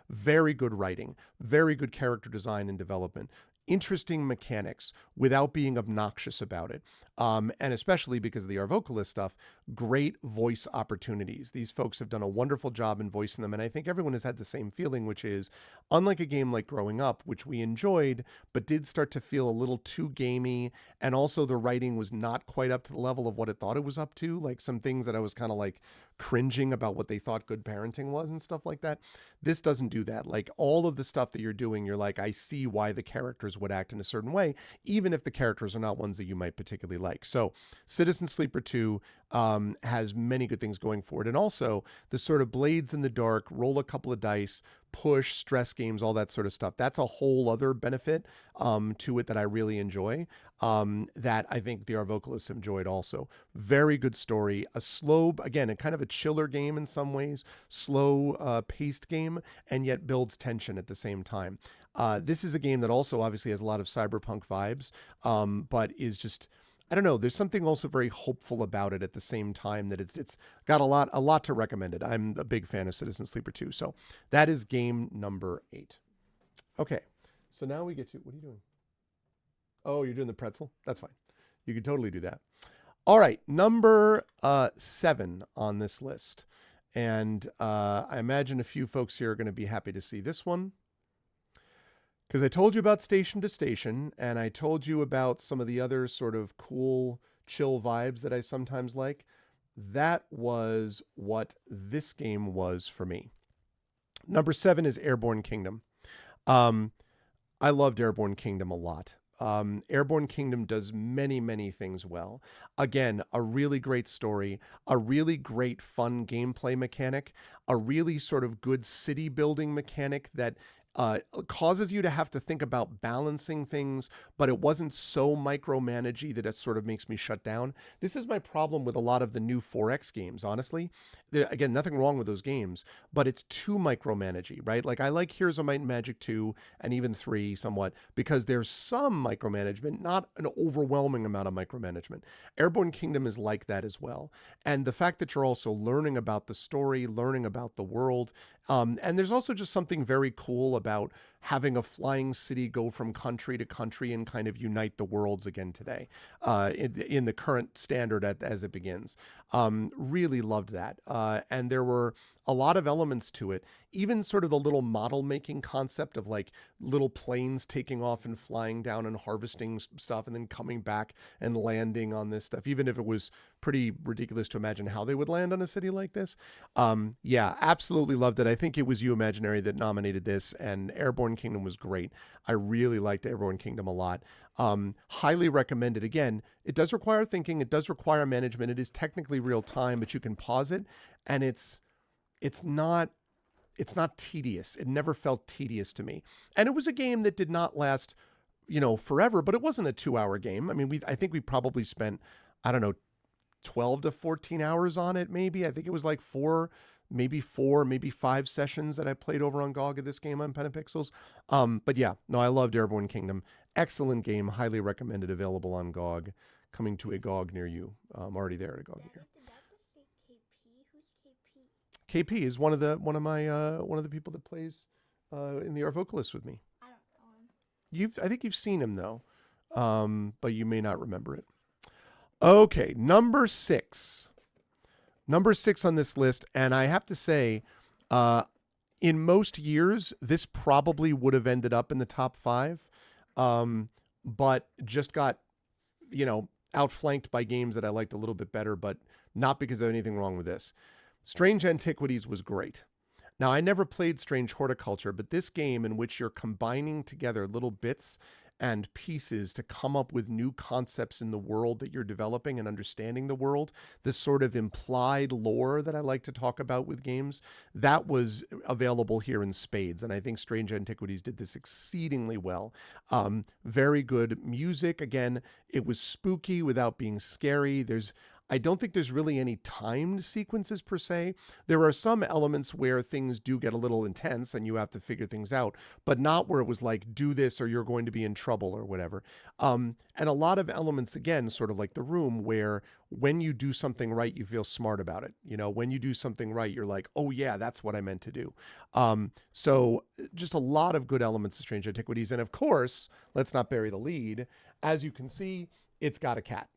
very good writing, very good character design and development. Interesting mechanics without being obnoxious about it. And especially because of the Our Vocalist stuff, great voice opportunities. These folks have done a wonderful job in voicing them. And I think everyone has had the same feeling, which is unlike a game like Growing Up, which we enjoyed, but did start to feel a little too gamey. And also the writing was not quite up to the level of what it thought it was up to. Like some things that I was kind of like cringing about what they thought good parenting was and stuff like that. This doesn't do that. Like all of the stuff that you're doing, you're like, I see why the characters would act in a certain way, even if the characters are not ones that you might particularly like. So Citizen Sleeper 2 has many good things going for it. And also the sort of blades in the dark, roll a couple of dice, push, stress games, all that sort of stuff. That's a whole other benefit to it that I really enjoy, that I think the Our Vocalists have enjoyed also. Very good story. A slow, again, a kind of a chiller game in some ways, slow paced game, and yet builds tension at the same time. This is a game that also obviously has a lot of cyberpunk vibes, but is just, I don't know, there's something also very hopeful about it at the same time that it's got a lot to recommend it. I'm a big fan of Citizen Sleeper 2. So that is game number 8. Okay. So now we get to, what are you doing? Oh, you're doing the pretzel? That's fine. You can totally do that. All right. Number 7 on this list. And I imagine a few folks here are going to be happy to see this one, because I told you about Station to Station, and I told you about some of the other sort of cool, chill vibes that I sometimes like. That was what this game was for me. Number 7 is Airborne Kingdom. I loved Airborne Kingdom a lot. Airborne Kingdom does many, many things well. Again, a really great story, a really great fun gameplay mechanic, a really sort of good city building mechanic that causes you to have to think about balancing things, but it wasn't so micromanagey that it sort of makes me shut down. This is my problem with a lot of the new 4X games, honestly. Again, nothing wrong with those games, but it's too micromanagey, right? Like I like Heroes of Might and Magic 2 and even 3 somewhat because there's some micromanagement, not an overwhelming amount of micromanagement. Airborne Kingdom is like that as well. And the fact that you're also learning about the story, learning about the world, and there's also just something very cool about having a flying city go from country to country and kind of unite the worlds again today in the current standard as it begins. Really loved that. And there were a lot of elements to it, even sort of the little model making concept of like little planes taking off and flying down and harvesting stuff and then coming back and landing on this stuff, even if it was pretty ridiculous to imagine how they would land on a city like this. Yeah, absolutely loved it. I think it was You Imaginary that nominated this, and Airborne Kingdom was great. I really liked Airborne Kingdom a lot. Highly recommended. Again, it does require thinking. It does require management. It is technically real time, but you can pause it, and it's not tedious. It never felt tedious to me. And it was a game that did not last, forever, but it wasn't a 2-hour game. I mean, I think we probably spent, I don't know, 12 to 14 hours on it, maybe. I think it was like maybe 5 sessions that I played over on GOG of this game on Pen and Pixels. But yeah, no, I loved Airborne Kingdom. Excellent game, highly recommended, available on GOG, coming to a GOG near you. I'm already there at a GOG near. Did that just say KP? Who's KP? KP is one of the people that plays in the Art Vocalist with me. I don't know him. I think you've seen him though, but you may not remember it. Okay, number 6 on this list, and I have to say, in most years this probably would have ended up in the top 5, but just got outflanked by games that I liked a little bit better, but not because of anything wrong with this. Strange Antiquities was great. Now, I never played Strange Horticulture, but this game in which you're combining together little bits and pieces to come up with new concepts in the world that you're developing and understanding the world, this sort of implied lore that I like to talk about with games, that was available here in spades. And I think Strange Antiquities did this exceedingly well. Very good music. Again, it was spooky without being scary. I don't think there's really any timed sequences per se. There are some elements where things do get a little intense and you have to figure things out, but not where it was like, do this or you're going to be in trouble or whatever. And a lot of elements, again, sort of like The Room, where when you do something right, you feel smart about it. When you do something right, you're like, oh yeah, that's what I meant to do. So just a lot of good elements of Strange Antiquities. And of course, let's not bury the lead. As you can see, it's got a cat.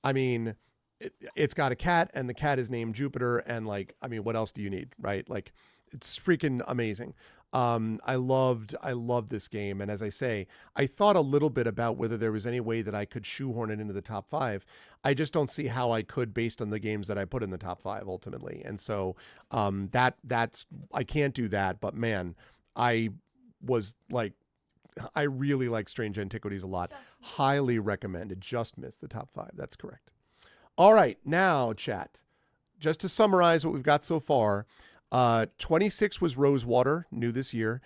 I mean, it's got a cat, and the cat is named Jupiter, and what else do you need, right? Like, it's freaking amazing. I loved this game, and as I say, I thought a little bit about whether there was any way that I could shoehorn it into the top 5. I just don't see how I could, based on the games that I put in the top 5 ultimately. And so that's I can't do that. But man, I really like Strange Antiquities a lot. Highly recommended. Just missed the top 5. That's correct. All right, now, chat, just to summarize what we've got so far, 26 was Rosewater, new this year.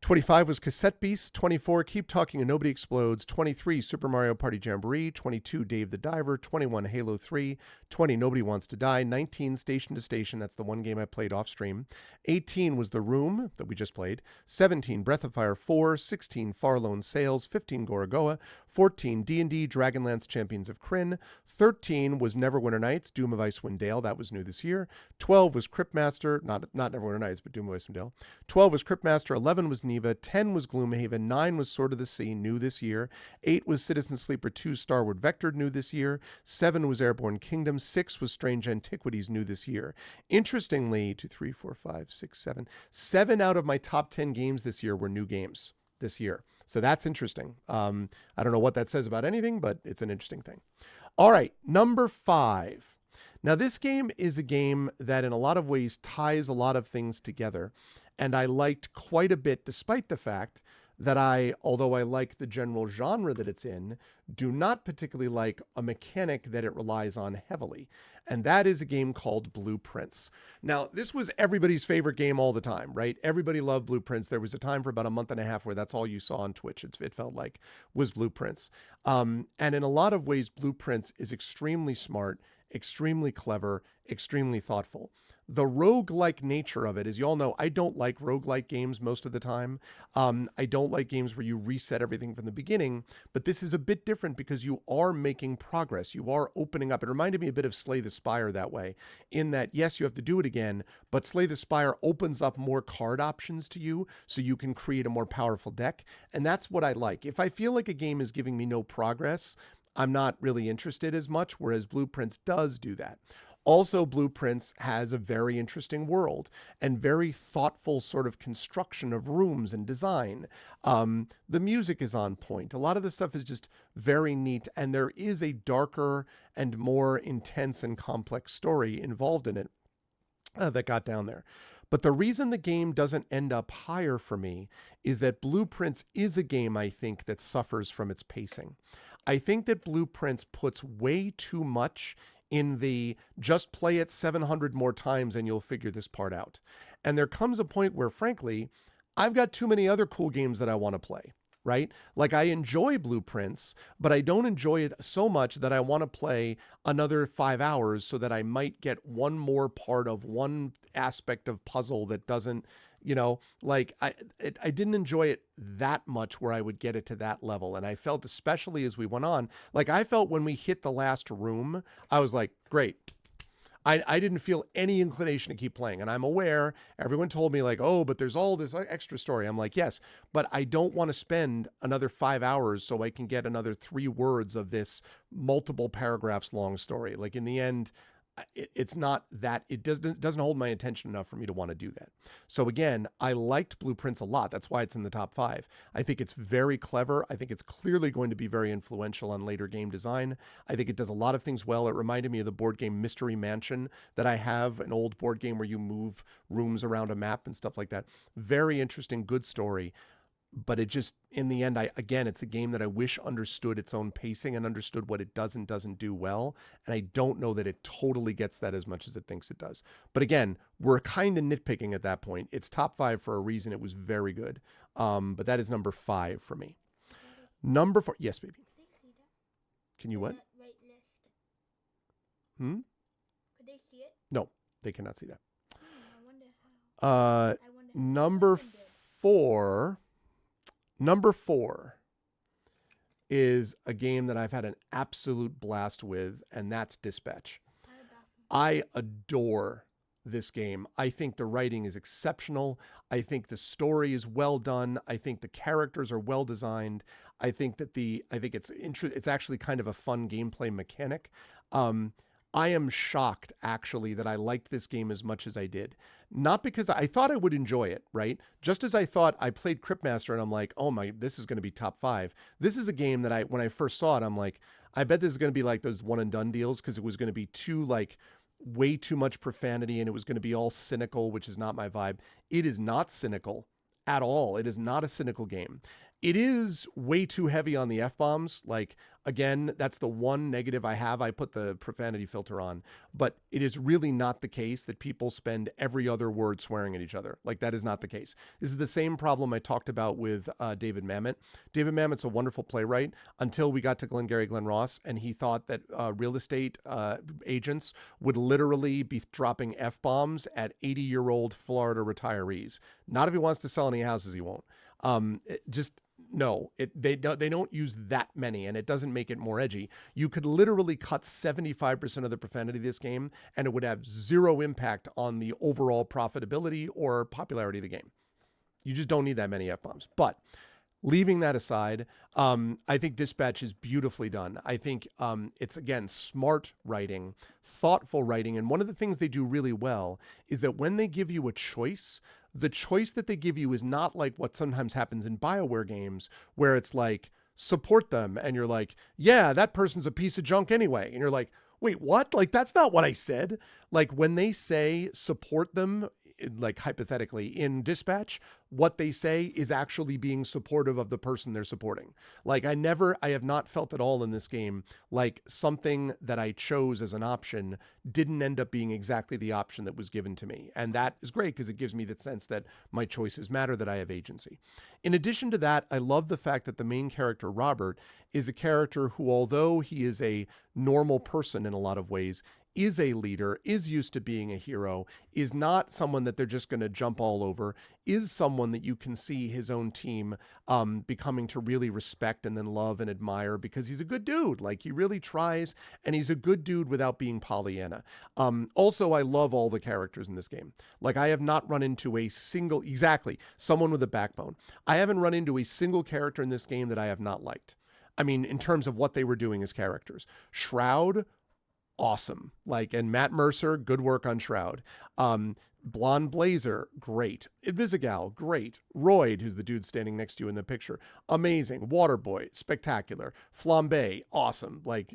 25 was Cassette Beast. 24, Keep Talking and Nobody Explodes. 23, Super Mario Party Jamboree. 22, Dave the Diver. 21, Halo 3. 20, Nobody Wants to Die. 19, Station to Station. That's the one game I played off stream. 18 was The Room that we just played. 17, Breath of Fire 4. 16, Far Lone Sails. 15, Gorogoa. 14, D&D Dragonlance Champions of Krynn. 13 was Neverwinter Nights, Doom of Icewind Dale. That was new this year. 12 was Cryptmaster. Not Neverwinter Nights, but Doom of Icewind Dale. 12 was Cryptmaster. 11 was Neva. 10 was Gloomhaven. 9 was Sword of the Sea, new this year. 8 was Citizen Sleeper 2 Starward Vector, new this year. 7 was Airborne Kingdom. 6 was Strange Antiquities, new this year. Interestingly, 2, 3, 4, 5, 6, 7. 7 out of my top 10 games this year were new games this year. So that's interesting. I don't know what that says about anything, but it's an interesting thing. All right, number 5. Now, this game is a game that in a lot of ways ties a lot of things together. And I liked quite a bit, despite the fact that although I like the general genre that it's in, do not particularly like a mechanic that it relies on heavily. And that is a game called Blueprints. Now, this was everybody's favorite game all the time, right? Everybody loved Blueprints. There was a time for about a month and a half where that's all you saw on Twitch, it felt like, was Blueprints. And in a lot of ways, Blueprints is extremely smart, extremely clever, extremely thoughtful. The roguelike nature of it, as you all know, I don't like roguelike games most of the time. I don't like games where you reset everything from the beginning, but this is a bit different because you are making progress. You are opening up. It reminded me a bit of Slay the Spire that way, in that, yes, you have to do it again, but Slay the Spire opens up more card options to you so you can create a more powerful deck. And that's what I like. If I feel like a game is giving me no progress, I'm not really interested as much, whereas Blueprints does do that. Also, Blueprints has a very interesting world and very thoughtful sort of construction of rooms and design. The music is on point. A lot of the stuff is just very neat, and there is a darker and more intense and complex story involved in it that got down there. But the reason the game doesn't end up higher for me is that Blueprints is a game, I think, that suffers from its pacing. I think that Blueprints puts way too much in the just play it 700 more times and you'll figure this part out. And there comes a point where, frankly, I've got too many other cool games that I want to play, right? Like, I enjoy Blueprints, but I don't enjoy it so much that I want to play another 5 hours so that I might get one more part of one aspect of puzzle that doesn't, like, I didn't enjoy it that much where I would get it to that level. And I felt, especially as we went on, like, I felt when we hit the last room, I was like, great. I didn't feel any inclination to keep playing. And I'm aware, everyone told me like, oh, but there's all this extra story. I'm like, yes, but I don't want to spend another 5 hours so I can get another 3 words of this multiple paragraphs long story. Like, in the end, it's not that, it doesn't hold my attention enough for me to want to do that. So again, I liked Blueprints a lot. That's why it's in the top 5. I think it's very clever. I think it's clearly going to be very influential on later game design. I think it does a lot of things well. It reminded me of the board game Mystery Mansion that I have, an old board game where you move rooms around a map and stuff like that. Very interesting, good story. But it just, in the end, it's a game that I wish understood its own pacing and understood what it does and doesn't do well. And I don't know that it totally gets that as much as it thinks it does. But again, we're kind of nitpicking at that point. It's top 5 for a reason. It was very good. But that is number 5 for me. Number 4. Yes, baby. Can you what? Could they see it? No, they cannot see that. I wonder how. Number 4. Number 4 is a game that I've had an absolute blast with, and that's Dispatch. I adore this game. I think the writing is exceptional. I think the story is well done. I think the characters are well designed. I think it's actually kind of a fun gameplay mechanic. I am shocked, actually, that I liked this game as much as I did. Not because I thought I would enjoy it, right? Just as I thought, I played Cryptmaster and I'm like, oh my, this is going to be top 5. This is a game that when I first saw it, I'm like, I bet this is going to be like those one and done deals, because it was going to be way too much profanity and it was going to be all cynical, which is not my vibe. It is not cynical at all. It is not a cynical game. It is way too heavy on the F-bombs. Like, again, that's the one negative I have. I put the profanity filter on, but it is really not the case that people spend every other word swearing at each other. Like, that is not the case. This is the same problem I talked about with David Mamet. David Mamet's a wonderful playwright until we got to Glengarry Glen Ross, and he thought that real estate agents would literally be dropping F-bombs at 80-year-old Florida retirees. Not if he wants to sell any houses, he won't. No, they don't use that many, and it doesn't make it more edgy. You could literally cut 75% of the profanity of this game, and it would have zero impact on the overall profitability or popularity of the game. You just don't need that many F-bombs. But leaving that aside, I think Dispatch is beautifully done. I think it's, again, smart writing, thoughtful writing, and one of the things they do really well is that when they give you a choice, the choice that they give you is not like what sometimes happens in BioWare games, where it's like, support them, and you're like, yeah, that person's a piece of junk anyway. And you're like, wait, what? Like, that's not what I said. Like, when they say support them like hypothetically in Dispatch, what they say is actually being supportive of the person they're supporting. Like I have not felt at all in this game like something that I chose as an option didn't end up being exactly the option that was given to me. And that is great because it gives me the sense that my choices matter, that I have agency. In addition to that, I love the fact that the main character, Robert, is a character who, although he is a normal person in a lot of ways, is a leader, is used to being a hero, is not someone that they're just going to jump all over, is someone that you can see his own team becoming to really respect and then love and admire because he's a good dude. Like he really tries, and he's a good dude without being Pollyanna. Also, I love all the characters in this game. Like I have not run into someone with a backbone. I haven't run into a single character in this game that I have not liked. I mean, in terms of what they were doing as characters. Shroud, awesome. Like, and Matt Mercer, good work on Shroud. Blonde Blazer, great. Invisigal, great. Royd, who's the dude standing next to you in the picture, amazing. Waterboy, spectacular. Flambe, awesome. Like,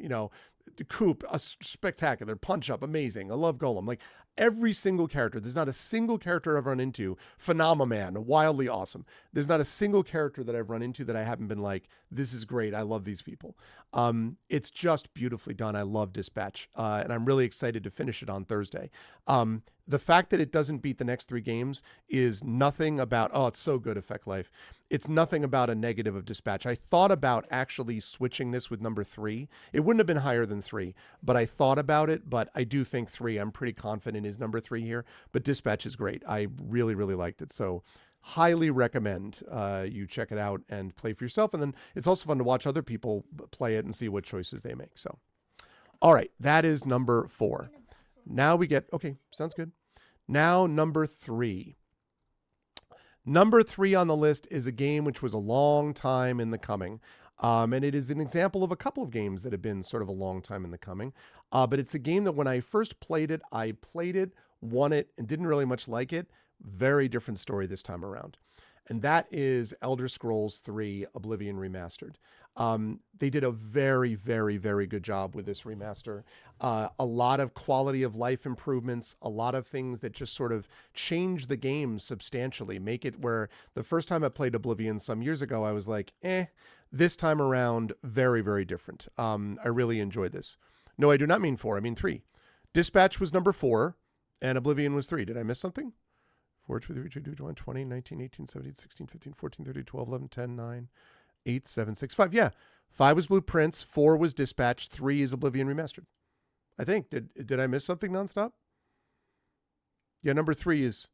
Coop, spectacular. Punch Up, amazing. I love Golem. Like every single character, there's not a single character I've run into. Phenomenon, wildly awesome. There's not a single character that I've run into that I haven't been like, this is great. I love these people. It's just beautifully done. I love Dispatch, and I'm really excited to finish it on Thursday. The fact that it doesn't beat the next 3 games is nothing about, oh, it's so good, Effect Life. It's nothing about a negative of Dispatch. I thought about actually switching this with number 3. It wouldn't have been higher than 3, but I thought about it. But I do think 3, I'm pretty confident is number 3 here. But Dispatch is great. I really, really liked it. So highly recommend you check it out and play for yourself. And then it's also fun to watch other people play it and see what choices they make. So, all right, that is number 4. Now we get, okay, sounds good. Now number 3. Number 3 on the list is a game which was a long time in the coming. And it is an example of a couple of games that have been sort of a long time in the coming. But it's a game that when I first played it, won it, and didn't really much like it. Very different story this time around. And that is Elder Scrolls 3 Oblivion Remastered. They did a very, very, very good job with this remaster. A lot of quality of life improvements, a lot of things that just sort of change the game substantially, make it where the first time I played Oblivion some years ago, I was like, this time around, very, very different. I really enjoyed this. No, I do not mean 4, I mean 3. Dispatch was number 4, and Oblivion was 3. Did I miss something? 4, 2, 3, 2, 2, 1, 20, 19, 18, 17, 16, 15, 14, 13, 12, 11, 10, 9, 8, 7, 6, 5. Yeah. 5 was Blueprints. 4 was Dispatch. 3 is Oblivion Remastered. I think. Did I miss something nonstop? Yeah, number 3 is...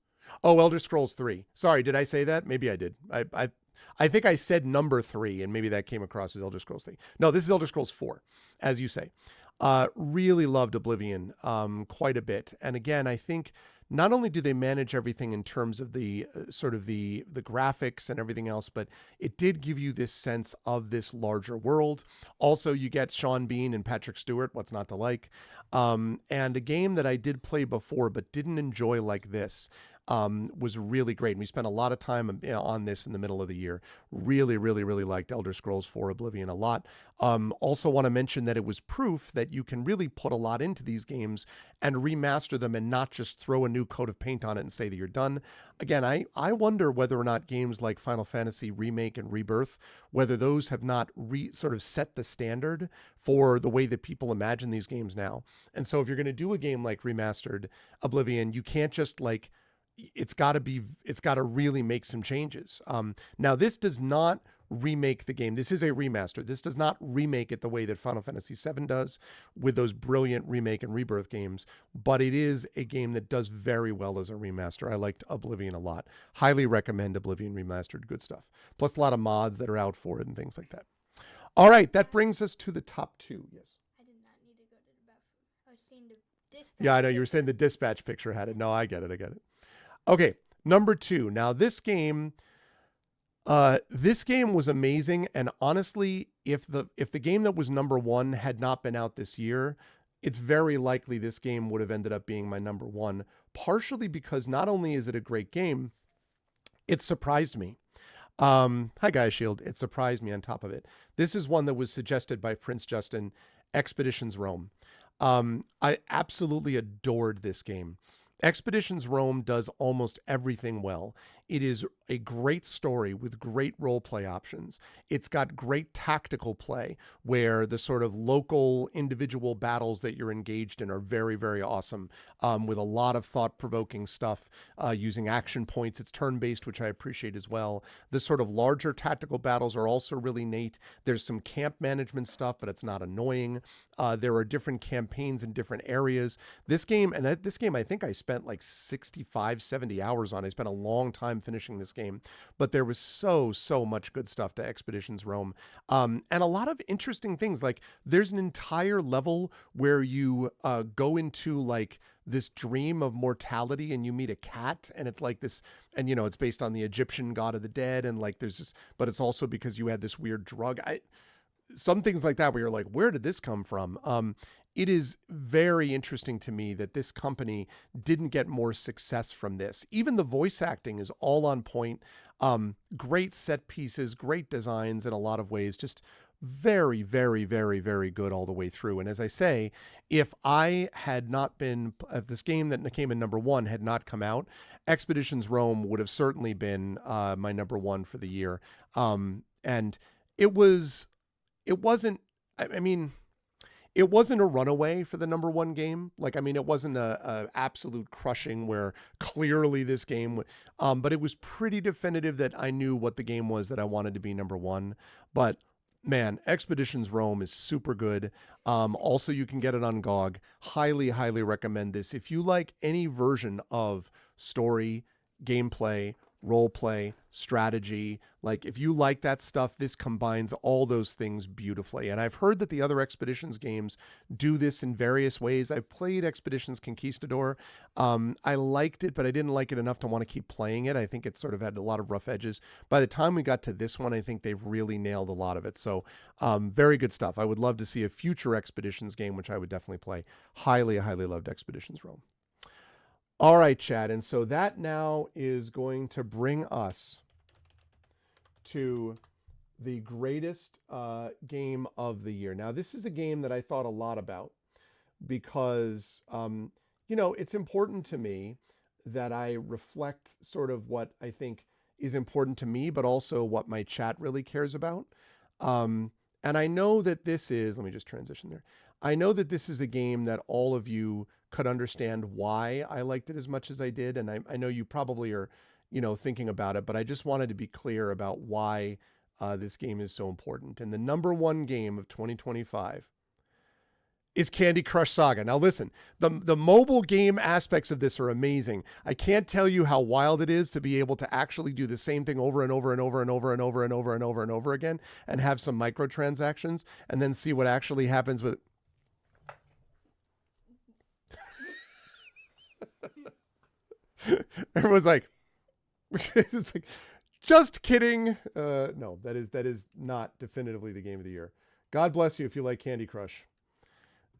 Oh, Elder Scrolls 3. Sorry, did I say that? Maybe I did. I think I said number 3, and maybe that came across as Elder Scrolls 3. No, this is Elder Scrolls 4, as you say. Really loved Oblivion quite a bit. And again, I think... Not only do they manage everything in terms of the sort of the graphics and everything else, but it did give you this sense of this larger world. Also, you get Sean Bean and Patrick Stewart. What's not to like? And a game that I did play before but didn't enjoy like this was really great. And we spent a lot of time on this in the middle of the year. Really, really, really liked Elder Scrolls 4 Oblivion a lot. Also want to mention that it was proof that you can really put a lot into these games and remaster them and not just throw a new coat of paint on it and say that you're done. Again, I wonder whether or not games like Final Fantasy Remake and Rebirth, whether those have not sort of set the standard for the way that people imagine these games now. And so if you're going to do a game like Remastered Oblivion, you can't just like... It's got to really make some changes. Now, this does not remake the game. This is a remaster. This does not remake it the way that Final Fantasy VII does with those brilliant remake and rebirth games, but it is a game that does very well as a remaster. I liked Oblivion a lot. Highly recommend Oblivion Remastered. Good stuff. Plus a lot of mods that are out for it and things like that. All right, that brings us to the top 2. Yes. I did not need to go to the bathroom. I was seeing the dispatch. Yeah, I know. You were saying the dispatch picture had it. No, I get it. Okay, number 2. Now, this game was amazing, and honestly, if the game that was number 1 had not been out this year, it's very likely this game would have ended up being my number 1, partially because not only is it a great game, it surprised me. Hi, Guys Shield. It surprised me on top of it. This is one that was suggested by Prince Justin, Expeditions Rome. I absolutely adored this game. Expeditions Rome does almost everything well. It is a great story with great role play options. It's got great tactical play where the sort of local individual battles that you're engaged in are very, very awesome, with a lot of thought-provoking stuff using action points. It's turn-based, which I appreciate as well. The sort of larger tactical battles are also really neat. There's some camp management stuff, but it's not annoying. There are different campaigns in different areas. This game, I think I spent like 65, 70 hours on. I spent a long time finishing this game, but there was so much good stuff to Expeditions Rome. And a lot of interesting things. Like there's an entire level where you go into like this dream of mortality and you meet a cat, and it's like this, and it's based on the Egyptian god of the dead, and like there's this, but it's also because you had this weird drug. Some things like that where you're like, where did this come from? It is very interesting to me that this company didn't get more success from this. Even the voice acting is all on point. Great set pieces, great designs in a lot of ways, just very, very, very, very good all the way through. And as I say, if this game that came in number one had not come out, Expeditions Rome would have certainly been my number one for the year. And it wasn't a runaway for the number one game. It wasn't a absolute crushing where clearly this game, but it was pretty definitive that I knew what the game was that I wanted to be number one. But man, Expeditions Rome is super good. Also, you can get it on GOG. Highly, highly recommend this. If you like any version of story, gameplay, role play, strategy, like if you like that stuff, this combines all those things beautifully. And I've heard that the other Expeditions games do this in various ways. I've played Expeditions Conquistador. I liked it, but I didn't like it enough to want to keep playing it. I think it sort of had a lot of rough edges. By the time we got to this one, I think they've really nailed a lot of it. So very good stuff. I would love to see a future Expeditions game, which I would definitely play. Highly, highly loved Expeditions Rome. All right, Chad. And so that now is going to bring us to the greatest game of the year. Now, this is a game that I thought a lot about because, it's important to me that I reflect sort of what I think is important to me, but also what my chat really cares about. And I know that this is, let me just transition there. I know that this is a game that all of you could understand why I liked it as much as I did. And I know you probably are, thinking about it, but I just wanted to be clear about why this game is so important. And the number one game of 2025 is Candy Crush Saga. Now listen, the mobile game aspects of this are amazing. I can't tell you how wild it is to be able to actually do the same thing over and over and over and over and over and over and over and over again and have some microtransactions and then see what actually happens with everyone's like, it's like, just kidding. No, that is not definitively the game of the year. God bless you if you like Candy Crush.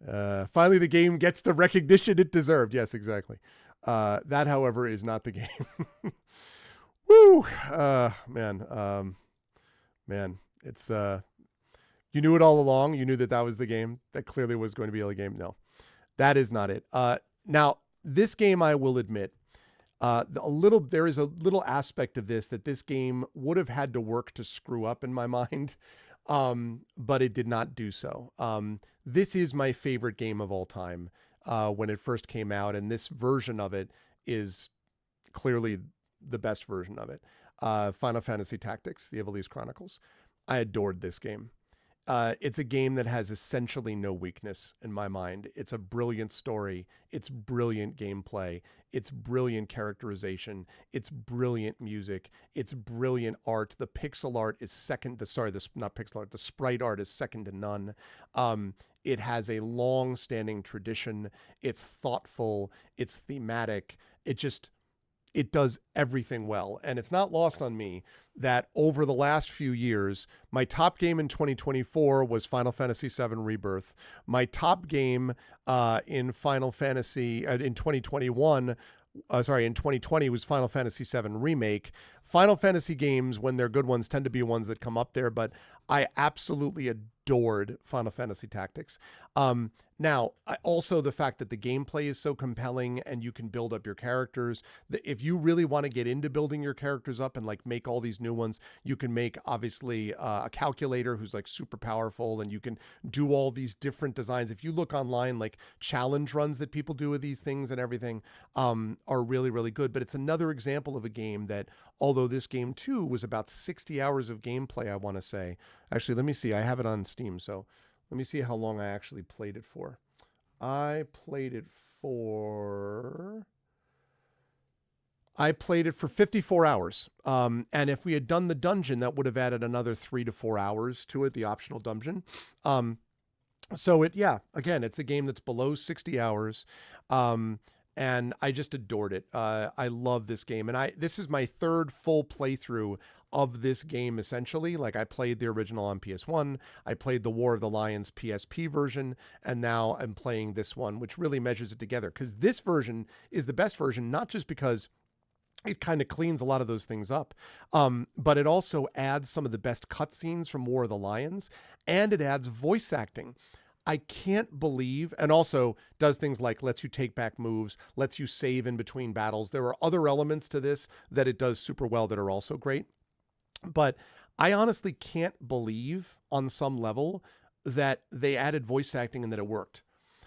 Finally, the game gets the recognition it deserved. Yes, exactly. That, however, is not the game. Woo! Man, it's you knew it all along. You knew that was the game. That clearly was going to be a game. No, that is not it. Now, this game, I will admit, there is a little aspect of this game would have had to work to screw up in my mind, but it did not do so. This is my favorite game of all time when it first came out, and this version of it is clearly the best version of it. Final Fantasy Tactics, the Ivalice Chronicles. I adored this game. It's a game that has essentially no weakness in my mind. It's a brilliant story. It's brilliant gameplay. It's brilliant characterization. It's brilliant music. It's brilliant art. The pixel art is the sprite art is second to none. It has a long-standing tradition. It's thoughtful. It's thematic. It does everything well. And it's not lost on me that over the last few years, my top game in 2024 was Final Fantasy VII Rebirth. My top game in 2020 was Final Fantasy VII Remake. Final Fantasy games, when they're good ones, tend to be ones that come up there, but I absolutely adored Final Fantasy Tactics. Now, also the fact that the gameplay is so compelling and you can build up your characters. If you really want to get into building your characters up and like make all these new ones, you can make obviously a calculator who's like super powerful, and you can do all these different designs. If you look online, like challenge runs that people do with these things and everything are really, really good. But it's another example of a game that, although this game too was about 60 hours of gameplay, I want to say. Actually, let me see. I have it on Steam, so let me see how long I actually played it for. I played it for 54 hours. And if we had done the dungeon, that would have added another 3 to 4 hours to it, the optional dungeon. So again, it's a game that's below 60 hours. And I just adored it. I love this game. And this is my third full playthrough of this game, essentially. Like, I played the original on PS1, I played the War of the Lions PSP version, and now I'm playing this one, which really measures it together. Because this version is the best version, not just because it kind of cleans a lot of those things up, but it also adds some of the best cutscenes from War of the Lions, and it adds voice acting. I can't believe, and also does things like lets you take back moves, lets you save in between battles. There are other elements to this that it does super well that are also great. But I honestly can't believe on some level that they added voice acting and that it worked.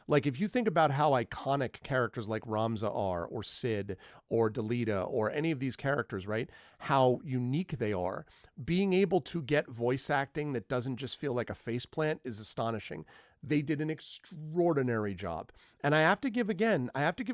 Like, if you think about how iconic characters like Ramza are, or Sid, or Delita, or any of these characters, right? How unique they are. Being able to get voice acting that doesn't just feel like a faceplant is astonishing. They did an extraordinary job. And I have to give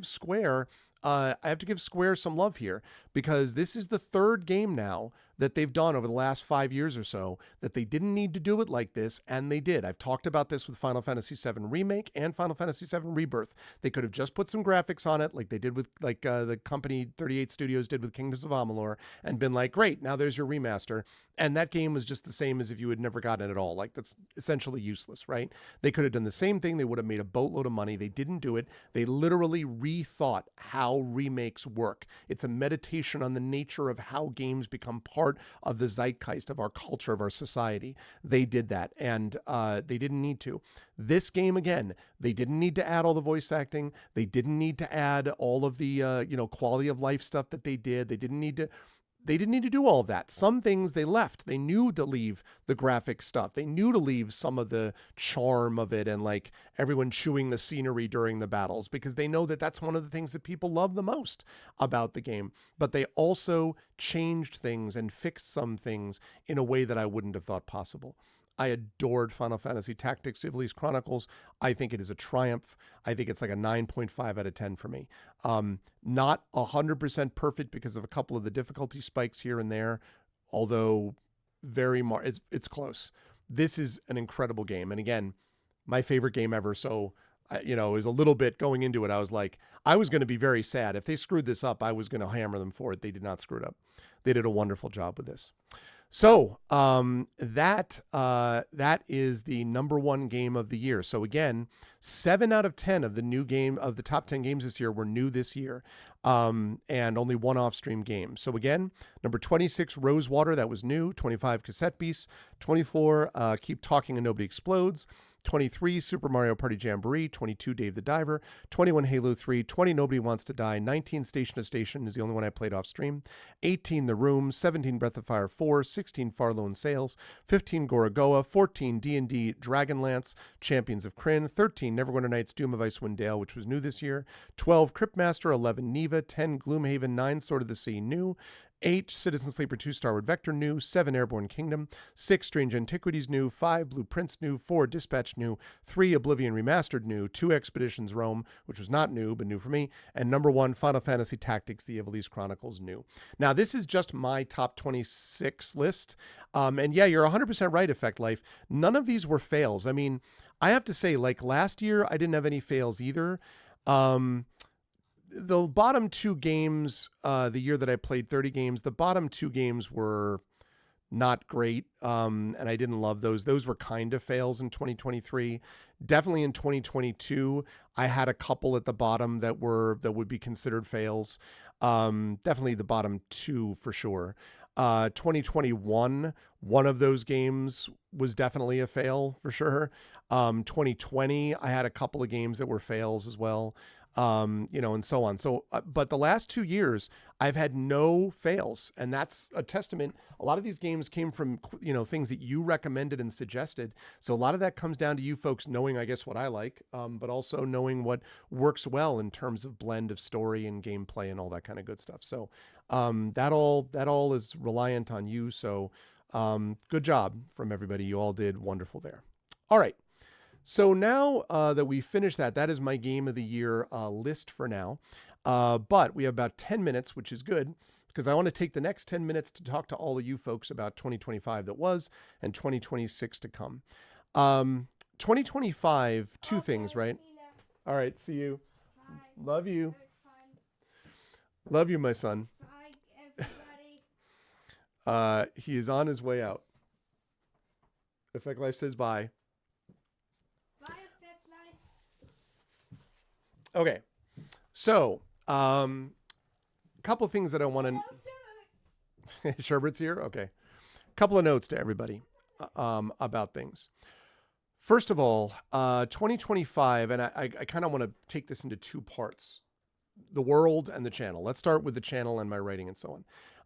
Square some love here, because this is the third game now that they've done over the last 5 years or so that they didn't need to do it like this, and they did. I've talked about this with Final Fantasy VII Remake and Final Fantasy VII Rebirth. They could have just put some graphics on it like they did with the company 38 Studios did with Kingdoms of Amalur, and been like, great, now there's your remaster. And that game was just the same as if you had never gotten it at all. Like, that's essentially useless, right? They could have done the same thing. They would have made a boatload of money. They didn't do it. They literally rethought how remakes work. It's a meditation on the nature of how games become part of the zeitgeist of our culture, of our society. They did that, and they didn't need to. This game, again, they didn't need to add all the voice acting. They didn't need to add all of the quality of life stuff that they did. They didn't need to do all of that. Some things they left. They knew to leave the graphic stuff. They knew to leave some of the charm of it, and like everyone chewing the scenery during the battles, because they know that that's one of the things that people love the most about the game. But they also changed things and fixed some things in a way that I wouldn't have thought possible. I adored Final Fantasy Tactics Ivalice Chronicles. I think it is a triumph. I think it's like a 9.5 out of 10 for me. Not 100% perfect because of a couple of the difficulty spikes here and there, although it's close. This is an incredible game. And again, my favorite game ever. So, it was a little bit going into it. I was like, I was going to be very sad. If they screwed this up, I was going to hammer them for it. They did not screw it up. They did a wonderful job with this. So that is the number one game of the year. So again, 7 out of 10 of the top 10 games this year were new this year, and only one off-stream game. So again, number 26, Rosewater, that was new. 25, Cassette Beast. 24, Keep Talking and Nobody Explodes. 23, Super Mario Party Jamboree. 22, Dave the Diver. 21, Halo 3. 20, Nobody Wants to Die. 19, Station to Station is the only one I played off stream. 18, The Room. 17, Breath of Fire 4. 16, Far Lone Sails. 15, Gorogoa. 14, D&D Dragonlance, Champions of Krynn. 13, Neverwinter Nights, Doom of Icewind Dale, which was new this year. 12, Cryptmaster. 11, Neva. 10, Gloomhaven. 9, Sword of the Sea, new. 8, Citizen Sleeper 2, Starward Vector, new. 7, Airborne Kingdom. 6, Strange Antiquities, new. 5, Blue Prince, new. 4, Dispatch, new. 3, Oblivion Remastered, new. 2, Expeditions Rome, which was not new, but new for me. And number 1, Final Fantasy Tactics, The Ivalice Chronicles, new. Now, this is just my top 26 list. And yeah, you're 100% right, Effect Life. None of these were fails. I mean, I have to say, like last year, I didn't have any fails either. The bottom 2 games, the year that I played 30 games, the bottom 2 games were not great. And I didn't love those. Those were kind of fails in 2023. Definitely in 2022, I had a couple at the bottom that would be considered fails. Definitely the bottom 2 for sure. 2021, one of those games was definitely a fail for sure. 2020, I had a couple of games that were fails as well. And so on. So, but the last 2 years, I've had no fails, and that's a testament. A lot of these games came from, things that you recommended and suggested. So a lot of that comes down to you folks knowing, I guess, what I like, but also knowing what works well in terms of blend of story and gameplay and all that kind of good stuff. So, that all is reliant on you. So, good job from everybody. You all did wonderful there. All right. So now that we finished that is my game of the year list for now. But we have about 10 minutes, which is good because I want to take the next 10 minutes to talk to all of you folks about 2025 that was and 2026 to come. 2025, two things, right? All right. See you. Bye. Love you. It was fun. Love you, my son. Bye, everybody. He is on his way out. Effect Life says bye. Bye, Effect Life. Okay. So, couple things that I want to... Sherbert's here? Okay. Couple of notes to everybody about things. First of all, 2025, and I kind of want to take this into two parts. The world and the channel. Let's start with the channel and my writing and so on.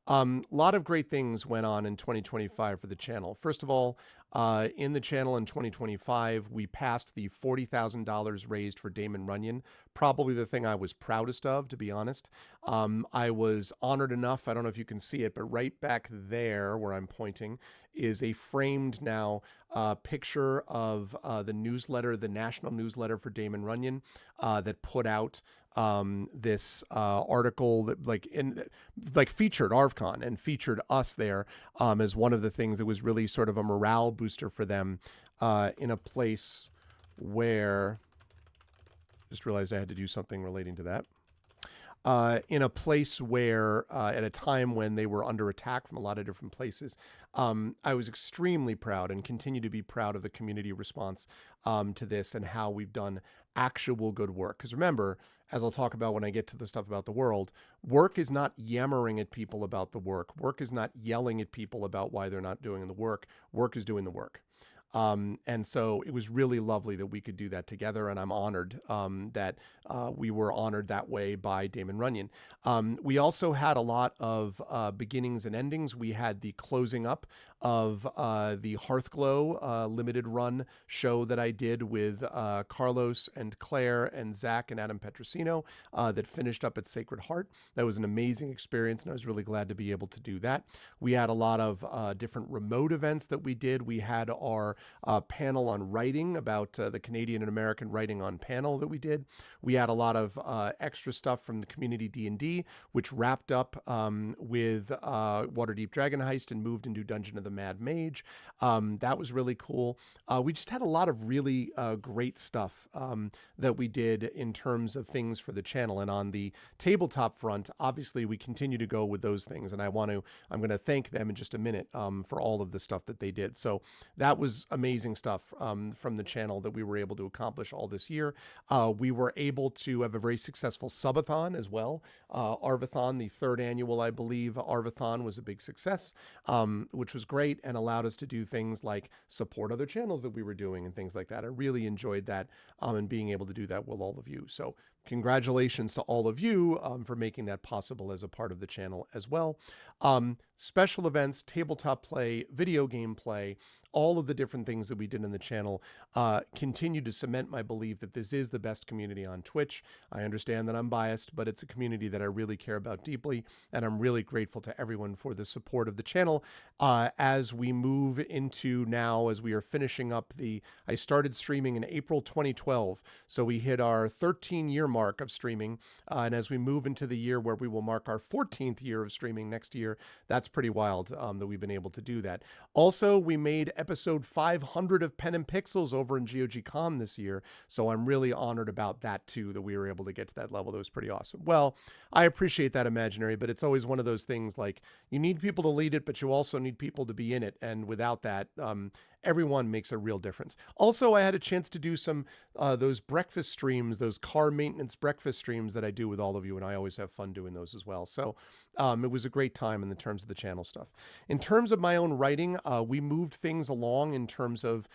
A lot of great things went on in 2025 for the channel. First of all, in the channel in 2025, we passed the $40,000 raised for Damon Runyon. Probably the thing I was proudest of, to be honest. I was honored enough, I don't know if you can see it, but right back there where I'm pointing is a framed now picture of the newsletter, the national newsletter for Damon Runyon that put out this article that featured ArvCon and featured us there as one of the things that was really sort of a morale booster for them in a place where, just realized I had to do something relating to that. In a place where, at a time when they were under attack from a lot of different places, I was extremely proud and continue to be proud of the community response to this and how we've done actual good work. Because remember, as I'll talk about when I get to the stuff about the world, work is not yammering at people about the work. Work is not yelling at people about why they're not doing the work. Work is doing the work. And so it was really lovely that we could do that together. And I'm honored that we were honored that way by Damon Runyon. We also had a lot of beginnings and endings. We had the closing up of the Hearthglow limited run show that I did with Carlos and Claire and Zach and Adam Petrosino that finished up at Sacred Heart. That was an amazing experience, and I was really glad to be able to do that. We had a lot of different remote events that we did. We had our panel on writing about the Canadian and American writing on panel that we did. We had a lot of extra stuff from the community D&D, which wrapped up with Waterdeep Dragon Heist and moved into Dungeon of the Mad Mage. That was really cool. We just had a lot of really great stuff that we did in terms of things for the channel. And on the tabletop front, obviously we continue to go with those things. And I'm going to thank them in just a minute for all of the stuff that they did. So that was amazing stuff from the channel that we were able to accomplish all this year. We were able to have a very successful subathon as well. Arvathon, the third annual, I believe, Arvathon was a big success, which was great and allowed us to do things like support other channels that we were doing and things like that. I really enjoyed that and being able to do that with all of you. So congratulations to all of you for making that possible as a part of the channel as well. Special events, tabletop play, video game play, all of the different things that we did in the channel continue to cement my belief that this is the best community on Twitch. I understand that I'm biased, but it's a community that I really care about deeply, and I'm really grateful to everyone for the support of the channel as we move into now, as we are finishing up I started streaming in April 2012, so we hit our 13-year mark of streaming, and as we move into the year where we will mark our 14th year of streaming next year, that's pretty wild that we've been able to do that. Also, we made episode 500 of Pen and Pixels over in GOG.com this year. So I'm really honored about that too, that we were able to get to that level. That was pretty awesome. Well, I appreciate that, Imaginary, but it's always one of those things like you need people to lead it, but you also need people to be in it. And without that, everyone makes a real difference. Also, I had a chance to do some those breakfast streams, those car maintenance breakfast streams that I do with all of you, and I always have fun doing those as well. So it was a great time in the terms of the channel stuff. In terms of my own writing, we moved things along in terms of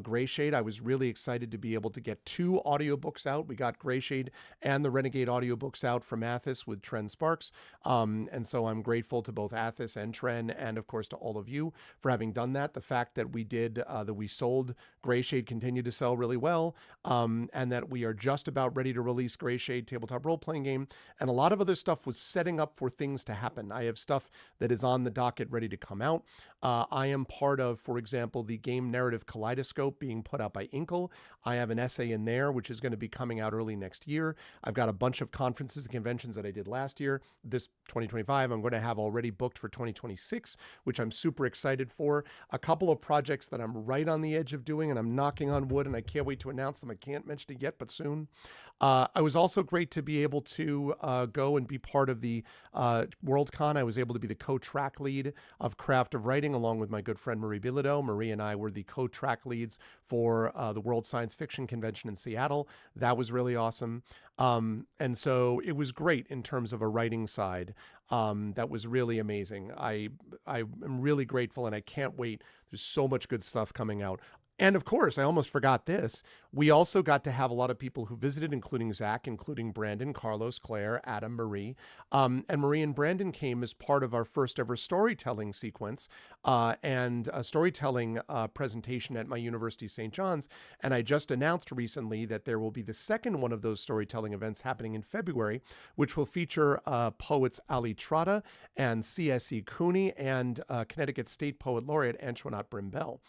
Gray Shade. I was really excited to be able to get 2 audiobooks out. We got Gray Shade and the Renegade audiobooks out from Athos with Tren Sparks. And so I'm grateful to both Athos and Tren, and of course to all of you for having done that. The fact that we did, that we sold Gray Shade continued to sell really well, and that we are just about ready to release Gray Shade tabletop role-playing game. And a lot of other stuff was setting up for things to happen. I have stuff that is on the docket ready to come out. I am part of, for example, the game narrative Kaleidoscope being put out by Inkle. I have an essay in there, which is going to be coming out early next year. I've got a bunch of conferences and conventions that I did last year. This 2025, I'm going to have already booked for 2026, which I'm super excited for. A couple of projects that I'm right on the edge of doing, and I'm knocking on wood, and I can't wait to announce them. I can't mention it yet, but soon. I was also great to be able to go and be part of the WorldCon. I was able to be the co-track lead of Craft of Writing along with my good friend Marie Bilodeau. Marie and I were the co-track leads for the World Science Fiction Convention in Seattle. That was really awesome. And so it was great in terms of a writing side. That was really amazing. I am really grateful, and I can't wait. There's so much good stuff coming out. And of course, I almost forgot this. We also got to have a lot of people who visited, including Zach, including Brandon, Carlos, Claire, Adam, Marie. And Marie and Brandon came as part of our first ever storytelling sequence and a storytelling presentation at my University, St. John's. And I just announced recently that there will be the second one of those storytelling events happening in February, which will feature poets Ali Trotta and C.S.E. Cooney and Connecticut State Poet Laureate Antoinette Brimbell.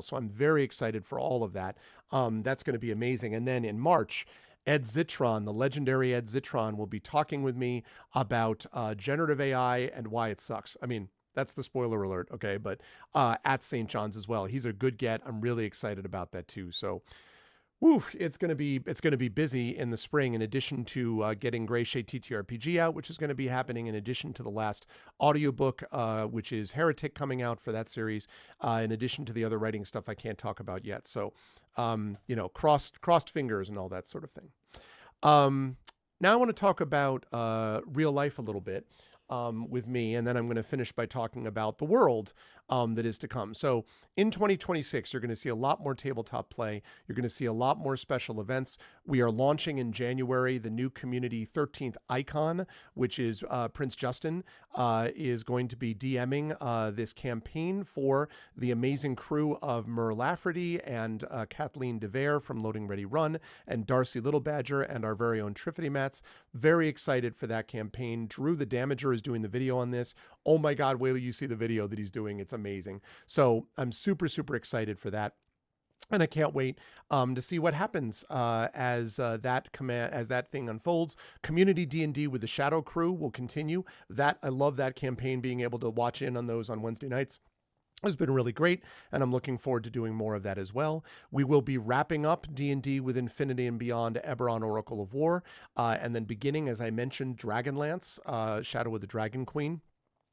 So I'm very excited for all of that. That's going to be amazing. And then in March, Ed Zitron, the legendary Ed Zitron, will be talking with me about generative AI and why it sucks. I mean, that's the spoiler alert, okay? But at St. John's as well. He's a good get. I'm really excited about that too. So woo, it's going to be busy in the spring, in addition to getting Gray Shade TTRPG out, which is going to be happening in addition to the last audiobook, which is Heretic, coming out for that series, in addition to the other writing stuff I can't talk about yet. So, crossed fingers and all that sort of thing. Now I want to talk about real life a little bit. With me, and then I'm going to finish by talking about the world that is to come. So in 2026, you're going to see a lot more tabletop play. You're going to see a lot more special events. We are launching in January the new Community 13th Icon, which is Prince Justin is going to be DMing this campaign for the amazing crew of Mur Lafferty and Kathleen DeVere from Loading Ready Run, and Darcy Little Badger and our very own Triffity Mats. Very excited for that campaign. Drew the Damager is doing the video on this. Oh my God, wait till you see the video that he's doing. It's amazing. So I'm super, super excited for that. And I can't wait to see what happens as that thing unfolds. Community D&D with the Shadow Crew will continue. I love that campaign, being able to watch in on those on Wednesday nights has been really great, and I'm looking forward to doing more of that as well. We will be wrapping up D&D with Infinity and Beyond Eberron Oracle of War, and then beginning, as I mentioned, Dragonlance, Shadow of the Dragon Queen,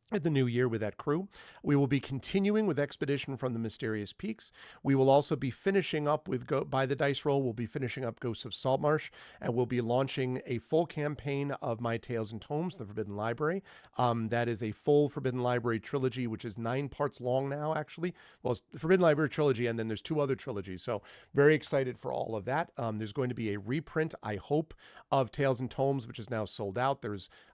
at the new year with that crew. We will be continuing with Expedition from the Mysterious Peaks. We will also be finishing up with By the Dice Roll. We'll be finishing up Ghosts of Saltmarsh, and we'll be launching a full campaign of My Tales and Tomes, the Forbidden Library. That is a full Forbidden Library trilogy, which is 9 parts long now, actually. Well, it's the Forbidden Library trilogy, and then there's 2 other trilogies. So very excited for all of that. There's going to be a reprint, I hope, of Tales and Tomes, which is now sold out.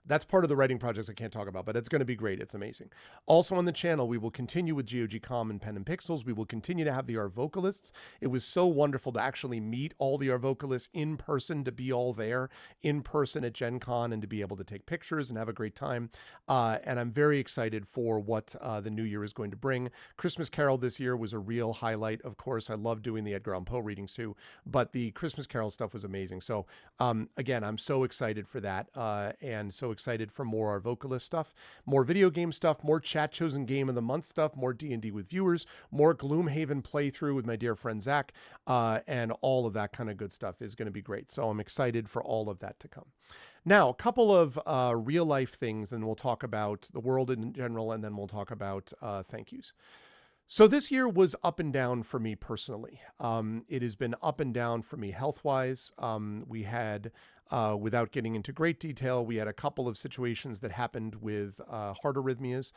That's part of the writing projects I can't talk about, but it's going to be great. It's amazing. Also on the channel, we will continue with GOG.com and Pen and Pixels. We will continue to have the Art Vocalists. It was so wonderful to actually meet all the Art Vocalists in person, to be all there in person at Gen Con, and to be able to take pictures and have a great time. And I'm very excited for what the new year is going to bring. Christmas Carol this year was a real highlight. Of course, I love doing the Edgar Allan Poe readings too, but the Christmas Carol stuff was amazing. So again, I'm so excited for that, and so excited for more Art Vocalist stuff. More video game stuff, more Chat Chosen Game of the Month stuff, more D&D with viewers, more Gloomhaven playthrough with my dear friend Zach, and all of that kind of good stuff is going to be great. So I'm excited for all of that to come. Now, a couple of real life things, and we'll talk about the world in general, and then we'll talk about thank yous. So this year was up and down for me personally. It has been up and down for me health-wise. We had, without getting into great detail, we had a couple of situations that happened with heart arrhythmias.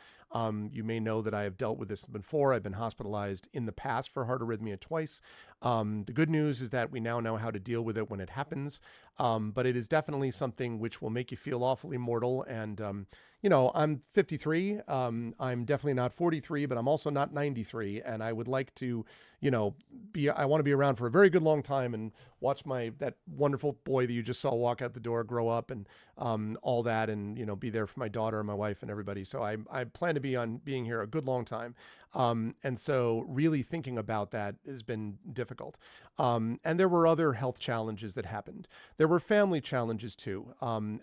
You may know that I have dealt with this before. I've been hospitalized in the past for heart arrhythmia twice. The good news is that we now know how to deal with it when it happens. But it is definitely something which will make you feel awfully mortal. And, I'm 53. I'm definitely not 43, but I'm also not 93. And I would like to, I want to be around for a very good long time and watch that wonderful boy that you just saw walk out the door grow up and all that, and, be there for my daughter and my wife and everybody. So I plan to be on being here a good long time. And so really thinking about that has been difficult. And there were other health challenges that happened. There were family challenges too.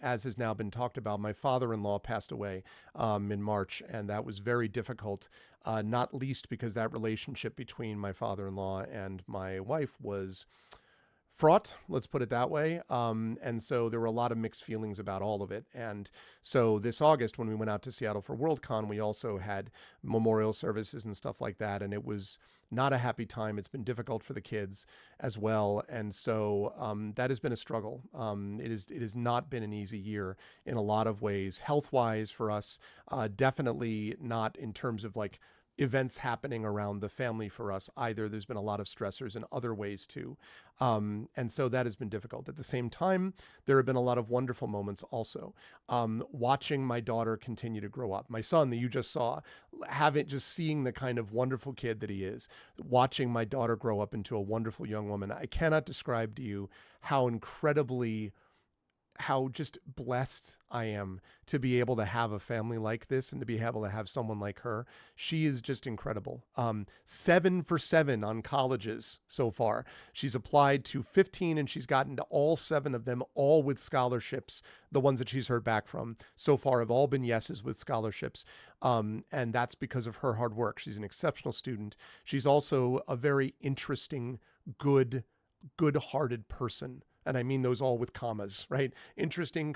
As has now been talked about, my father-in-law passed away in March, and that was very difficult, not least because that relationship between my father-in-law and my wife was fraught, let's put it that way. And so there were a lot of mixed feelings about all of it. And so this August, when we went out to Seattle for Worldcon, we also had memorial services and stuff like that. And it was not a happy time. It's been difficult for the kids as well. And so that has been a struggle. It has not been an easy year in a lot of ways, health-wise for us. Definitely not in terms of like events happening around the family for us either. There's been a lot of stressors in other ways too. And so that has been difficult. At the same time, there have been a lot of wonderful moments also. Watching my daughter continue to grow up, my son that you just saw, just seeing the kind of wonderful kid that he is, watching my daughter grow up into a wonderful young woman. I cannot describe to you how just blessed I am to be able to have a family like this and to be able to have someone like her. She is just incredible. 7 for 7 on colleges so far. She's applied to 15 and she's gotten to all 7 of them, all with scholarships. The ones that she's heard back from so far have all been yeses with scholarships. And that's because of her hard work. She's an exceptional student. She's also a very interesting, good-hearted person. And I mean those all with commas, right? Interesting,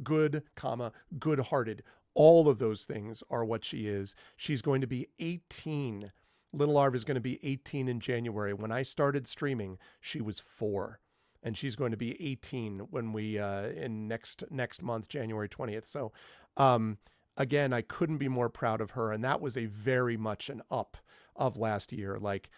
good-hearted. All of those things are what she is. She's going to be 18. Little Arv is going to be 18 in January. When I started streaming, she was 4. And she's going to be 18 when we, in next month, January 20th. So, again, I couldn't be more proud of her. And that was a very much an up of last year. Like,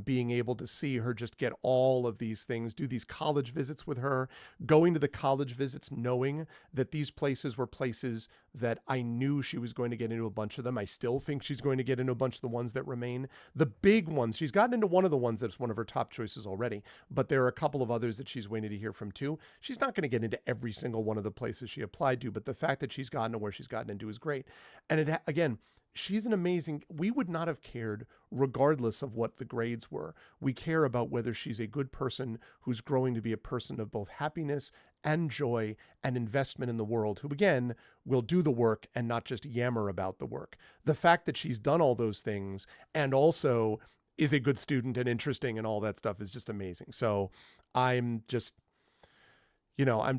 being able to see her just get all of these things, do these college visits with her, going to the college visits, knowing that these places were places that I knew she was going to get into a bunch of them. I still think she's going to get into a bunch of the ones that remain. The big ones, she's gotten into one of the ones that's one of her top choices already, but there are a couple of others that she's waiting to hear from too. She's not going to get into every single one of the places she applied to, but the fact that she's gotten to where she's gotten into is great. And again, she's an amazing, we would not have cared regardless of what the grades were. We care about whether she's a good person who's growing to be a person of both happiness and joy and investment in the world, who again will do the work and not just yammer about the work. The fact that she's done all those things and also is a good student and interesting and all that stuff is just amazing. So I'm just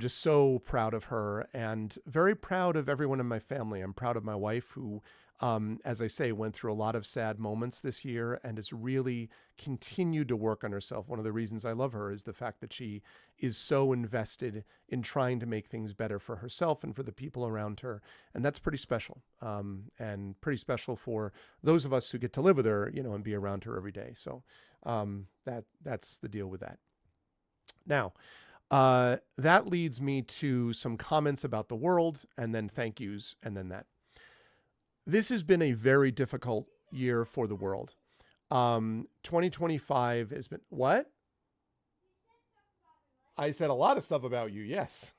so proud of her and very proud of everyone in my family. I'm proud of my wife who, as I say, went through a lot of sad moments this year and has really continued to work on herself. One of the reasons I love her is the fact that she is so invested in trying to make things better for herself and for the people around her. And that's pretty special, and pretty special for those of us who get to live with her, and be around her every day. So that's the deal with that. Now, that leads me to some comments about the world and then thank yous and then that. This has been a very difficult year for the world. 2025 has been, what? I said a lot of stuff about you. Yes.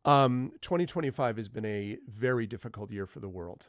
2025 has been a very difficult year for the world.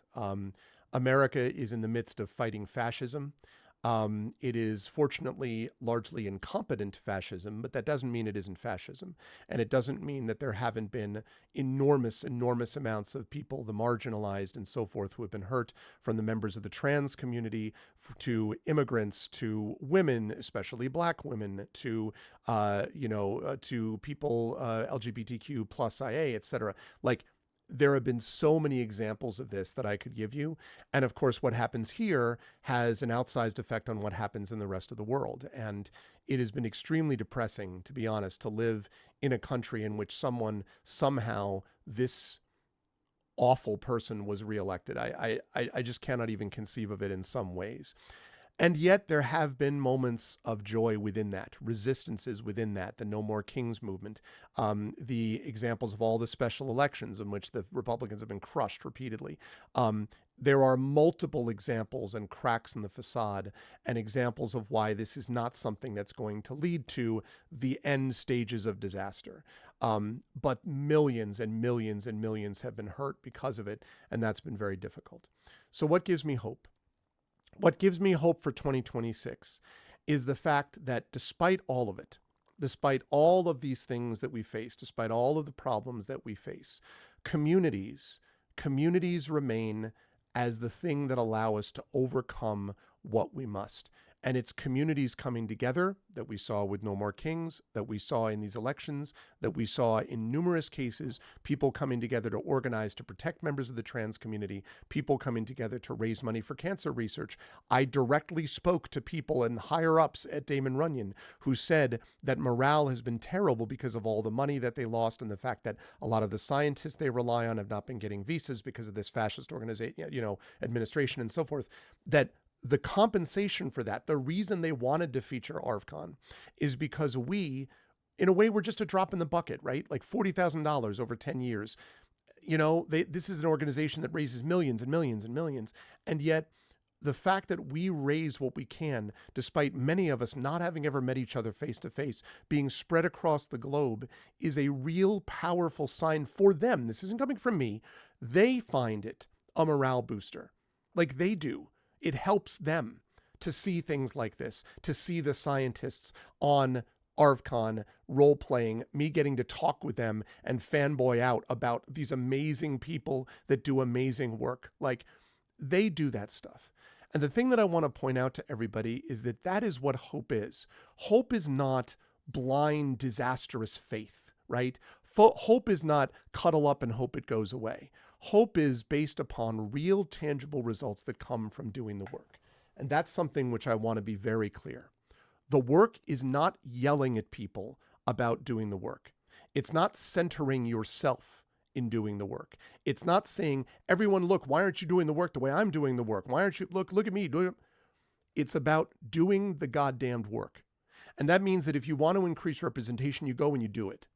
America is in the midst of fighting fascism. It is fortunately largely incompetent fascism, but that doesn't mean it isn't fascism. And it doesn't mean that there haven't been enormous, enormous amounts of people, the marginalized and so forth, who have been hurt, from the members of the trans community to immigrants to women, especially black women, to, to people, LGBTQ plus IA, et cetera. Like, there have been so many examples of this that I could give you. And of course, what happens here has an outsized effect on what happens in the rest of the world. And it has been extremely depressing, to be honest, to live in a country in which somehow this awful person was reelected. I just cannot even conceive of it in some ways. And yet there have been moments of joy within that, resistances within that, the No More Kings movement, the examples of all the special elections in which the Republicans have been crushed repeatedly. There are multiple examples and cracks in the facade and examples of why this is not something that's going to lead to the end stages of disaster. But millions and millions and millions have been hurt because of it, and that's been very difficult. So what gives me hope? What gives me hope for 2026 is the fact that despite all of it, despite all of these things that we face, despite all of the problems that we face, communities remain as the thing that allow us to overcome what we must. And it's communities coming together that we saw with No More Kings, that we saw in these elections, that we saw in numerous cases, people coming together to organize to protect members of the trans community, people coming together to raise money for cancer research. I directly spoke to people and higher ups at Damon Runyon who said that morale has been terrible because of all the money that they lost and the fact that a lot of the scientists they rely on have not been getting visas because of this fascist organization, administration and so forth, that the compensation for that, the reason they wanted to feature ARVCon is because we, in a way, we're just a drop in the bucket, right? Like $40,000 over 10 years. This is an organization that raises millions and millions and millions. And yet the fact that we raise what we can, despite many of us not having ever met each other face to face, being spread across the globe, is a real powerful sign for them. This isn't coming from me. They find it a morale booster, like they do. It helps them to see things like this, to see the scientists on ARVCon role-playing, me getting to talk with them and fanboy out about these amazing people that do amazing work. Like, they do that stuff. And the thing that I want to point out to everybody is that that is what hope is. Hope is not blind, disastrous faith, right? Hope is not cuddle up and hope it goes away. Hope is based upon real, tangible results that come from doing the work. And that's something which I want to be very clear. The work is not yelling at people about doing the work. It's not centering yourself in doing the work. It's not saying, everyone, look, why aren't you doing the work the way I'm doing the work? Why aren't you, look at me. It's about doing the goddamned work. And that means that if you want to increase representation, you go and you do it.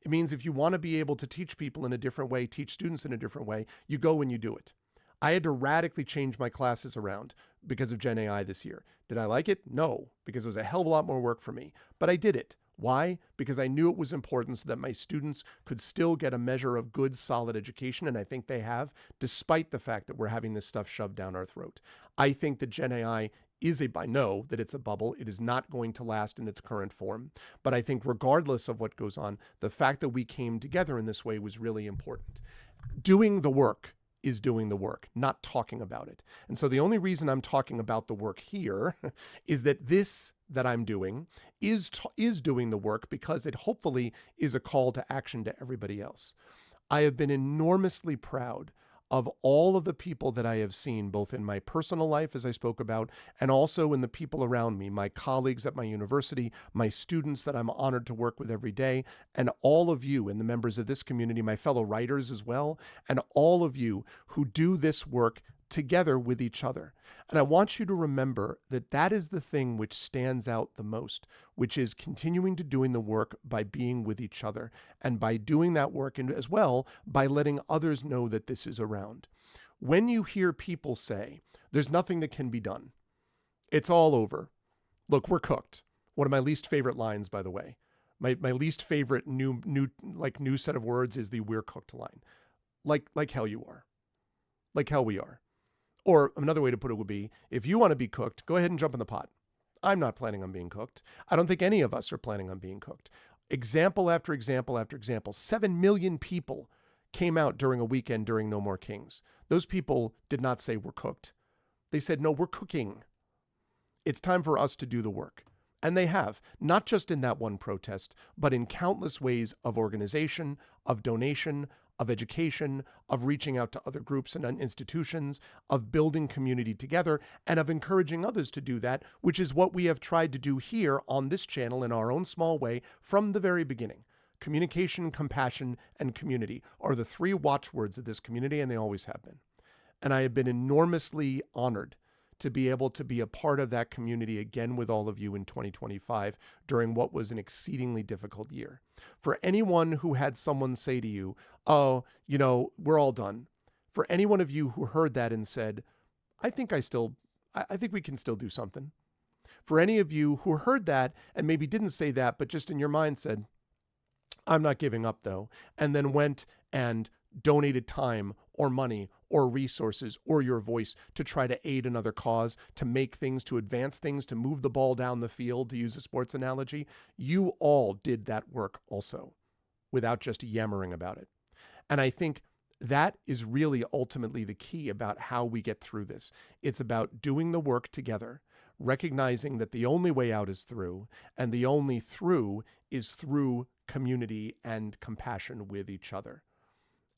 It means if you want to be able to teach people in a different way, teach students in a different way, you go and you do it. I had to radically change my classes around because of Gen AI this year. Did I like it? No, because it was a hell of a lot more work for me. But I did it. Why? Because I knew it was important so that my students could still get a measure of good, solid education, and I think they have, despite the fact that we're having this stuff shoved down our throat. I think that Gen AI I know that it's a bubble. It is not going to last in its current form. But I think regardless of what goes on, the fact that we came together in this way was really important. Doing the work is doing the work, not talking about it. And so the only reason I'm talking about the work here is that this that I'm doing is doing the work because it hopefully is a call to action to everybody else. I have been enormously proud of all of the people that I have seen, both in my personal life, as I spoke about, and also in the people around me, my colleagues at my university, my students that I'm honored to work with every day, and all of you and the members of this community, my fellow writers as well, and all of you who do this work together with each other. And I want you to remember that that is the thing which stands out the most, which is continuing to doing the work by being with each other and by doing that work and as well by letting others know that this is around. When you hear people say, there's nothing that can be done, it's all over. Look, we're cooked. One of my least favorite lines, by the way. My least favorite new set of words is the "we're cooked" line. Like hell you are. Like hell we are. Or another way to put it would be, if you want to be cooked, go ahead and jump in the pot. I'm not planning on being cooked. I don't think any of us are planning on being cooked. Example after example after example. 7 million people came out during a weekend during No More Kings. Those people did not say we're cooked. They said, no, we're cooking. It's time for us to do the work. And they have, not just in that one protest, but in countless ways of organization, of donation, of education, of reaching out to other groups and institutions, of building community together, and of encouraging others to do that, which is what we have tried to do here on this channel in our own small way from the very beginning. Communication, compassion, and community are the three watchwords of this community, and they always have been. And I have been enormously honored to be able to be a part of that community again with all of you in 2025 during what was an exceedingly difficult year. For anyone who had someone say to you, oh, we're all done. For any one of you who heard that and said, I think we can still do something. For any of you who heard that and maybe didn't say that, but just in your mind said, I'm not giving up though, and then went and donated time or money or resources or your voice to try to aid another cause, to make things, to advance things, to move the ball down the field, to use a sports analogy, you all did that work also without just yammering about it. And I think that is really ultimately the key about how we get through this. It's about doing the work together, recognizing that the only way out is through, and the only through is through community and compassion with each other.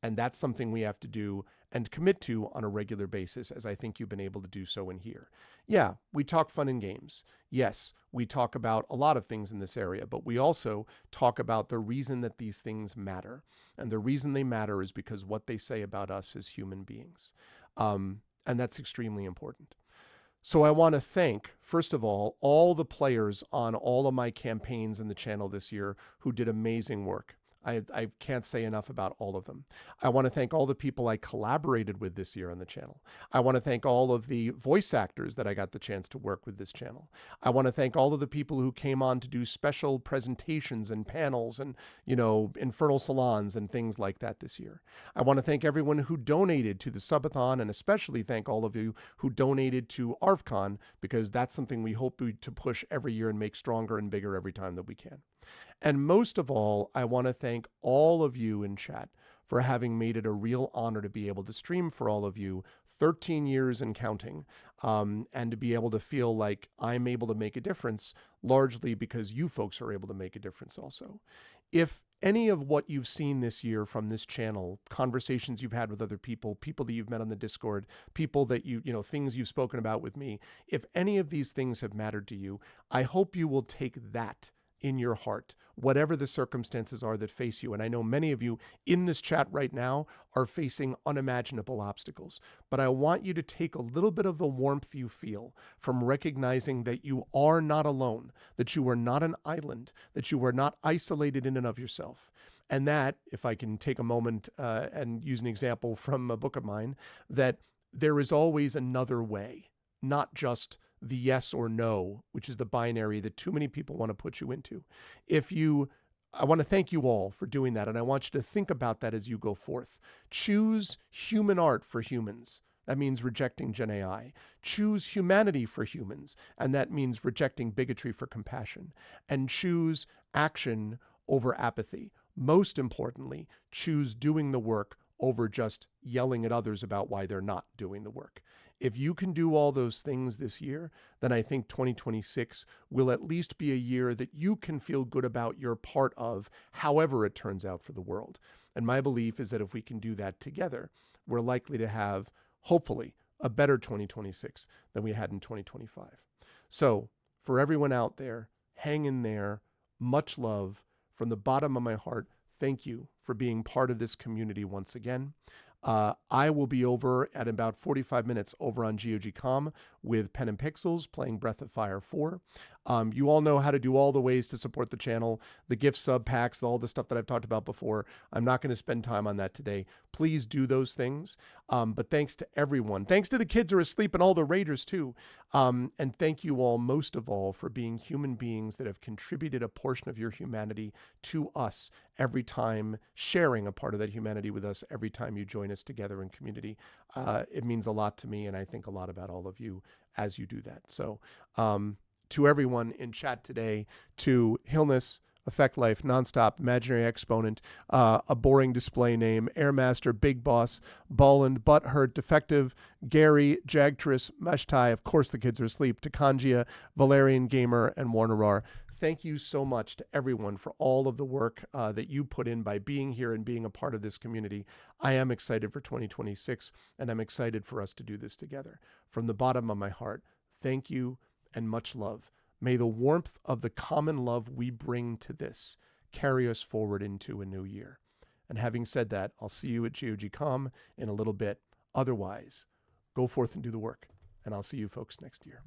And that's something we have to do and commit to on a regular basis, as I think you've been able to do so in here. Yeah, we talk fun and games. Yes, we talk about a lot of things in this area, but we also talk about the reason that these things matter. And the reason they matter is because what they say about us as human beings. And that's extremely important. So I want to thank, first of all the players on all of my campaigns in the channel this year who did amazing work. I can't say enough about all of them. I want to thank all the people I collaborated with this year on the channel. I want to thank all of the voice actors that I got the chance to work with this channel. I want to thank all of the people who came on to do special presentations and panels and, infernal salons and things like that this year. I want to thank everyone who donated to the subathon, and especially thank all of you who donated to ARFCon, because that's something we hope to push every year and make stronger and bigger every time that we can. And most of all, I want to thank all of you in chat for having made it a real honor to be able to stream for all of you 13 years and counting, and to be able to feel like I'm able to make a difference, largely because you folks are able to make a difference also. If any of what you've seen this year from this channel, conversations you've had with other people, people that you've met on the Discord, people that things you've spoken about with me, if any of these things have mattered to you, I hope you will take that in your heart, whatever the circumstances are that face you. And I know many of you in this chat right now are facing unimaginable obstacles, but I want you to take a little bit of the warmth you feel from recognizing that you are not alone, that you are not an island, that you are not isolated in and of yourself. And that, if I can take a moment and use an example from a book of mine, that there is always another way, not just the yes or no, which is the binary that too many people want to put you into. I want to thank you all for doing that, and I want you to think about that as you go forth. Choose human art for humans. That means rejecting Gen AI. Choose humanity for humans, and that means rejecting bigotry for compassion. And choose action over apathy. Most importantly, choose doing the work over just yelling at others about why they're not doing the work. If you can do all those things this year, then I think 2026 will at least be a year that you can feel good about you're part of, however it turns out for the world. And my belief is that if we can do that together, we're likely to have, hopefully, a better 2026 than we had in 2025. So for everyone out there, hang in there. Much love from the bottom of my heart. Thank you for being part of this community once again. I will be over at about 45 minutes over on GOG.com with Pen and Pixels playing Breath of Fire 4. You all know how to do all the ways to support the channel, the gift sub packs, all the stuff that I've talked about before. I'm not going to spend time on that today. Please do those things. But thanks to everyone. Thanks to the kids who are asleep and all the raiders too. And thank you all, most of all, for being human beings that have contributed a portion of your humanity to us every time, sharing a part of that humanity with us every time you join us together in community. It means a lot to me, and I think a lot about all of you as you do that. So to everyone in chat today, to Hillness, Effect Life, Nonstop, Imaginary Exponent, A Boring Display Name, Airmaster, Big Boss, Bolland, Butthurt, Defective, Gary, Jagtress, Meshtai, of course the kids are asleep, Takanjia, Valerian Gamer, and Warnerar. Thank you so much to everyone for all of the work that you put in by being here and being a part of this community. I am excited for 2026, and I'm excited for us to do this together. From the bottom of my heart, thank you and much love. May the warmth of the common love we bring to this carry us forward into a new year. And having said that, I'll see you at GOGCom in a little bit. Otherwise, go forth and do the work. And I'll see you folks next year.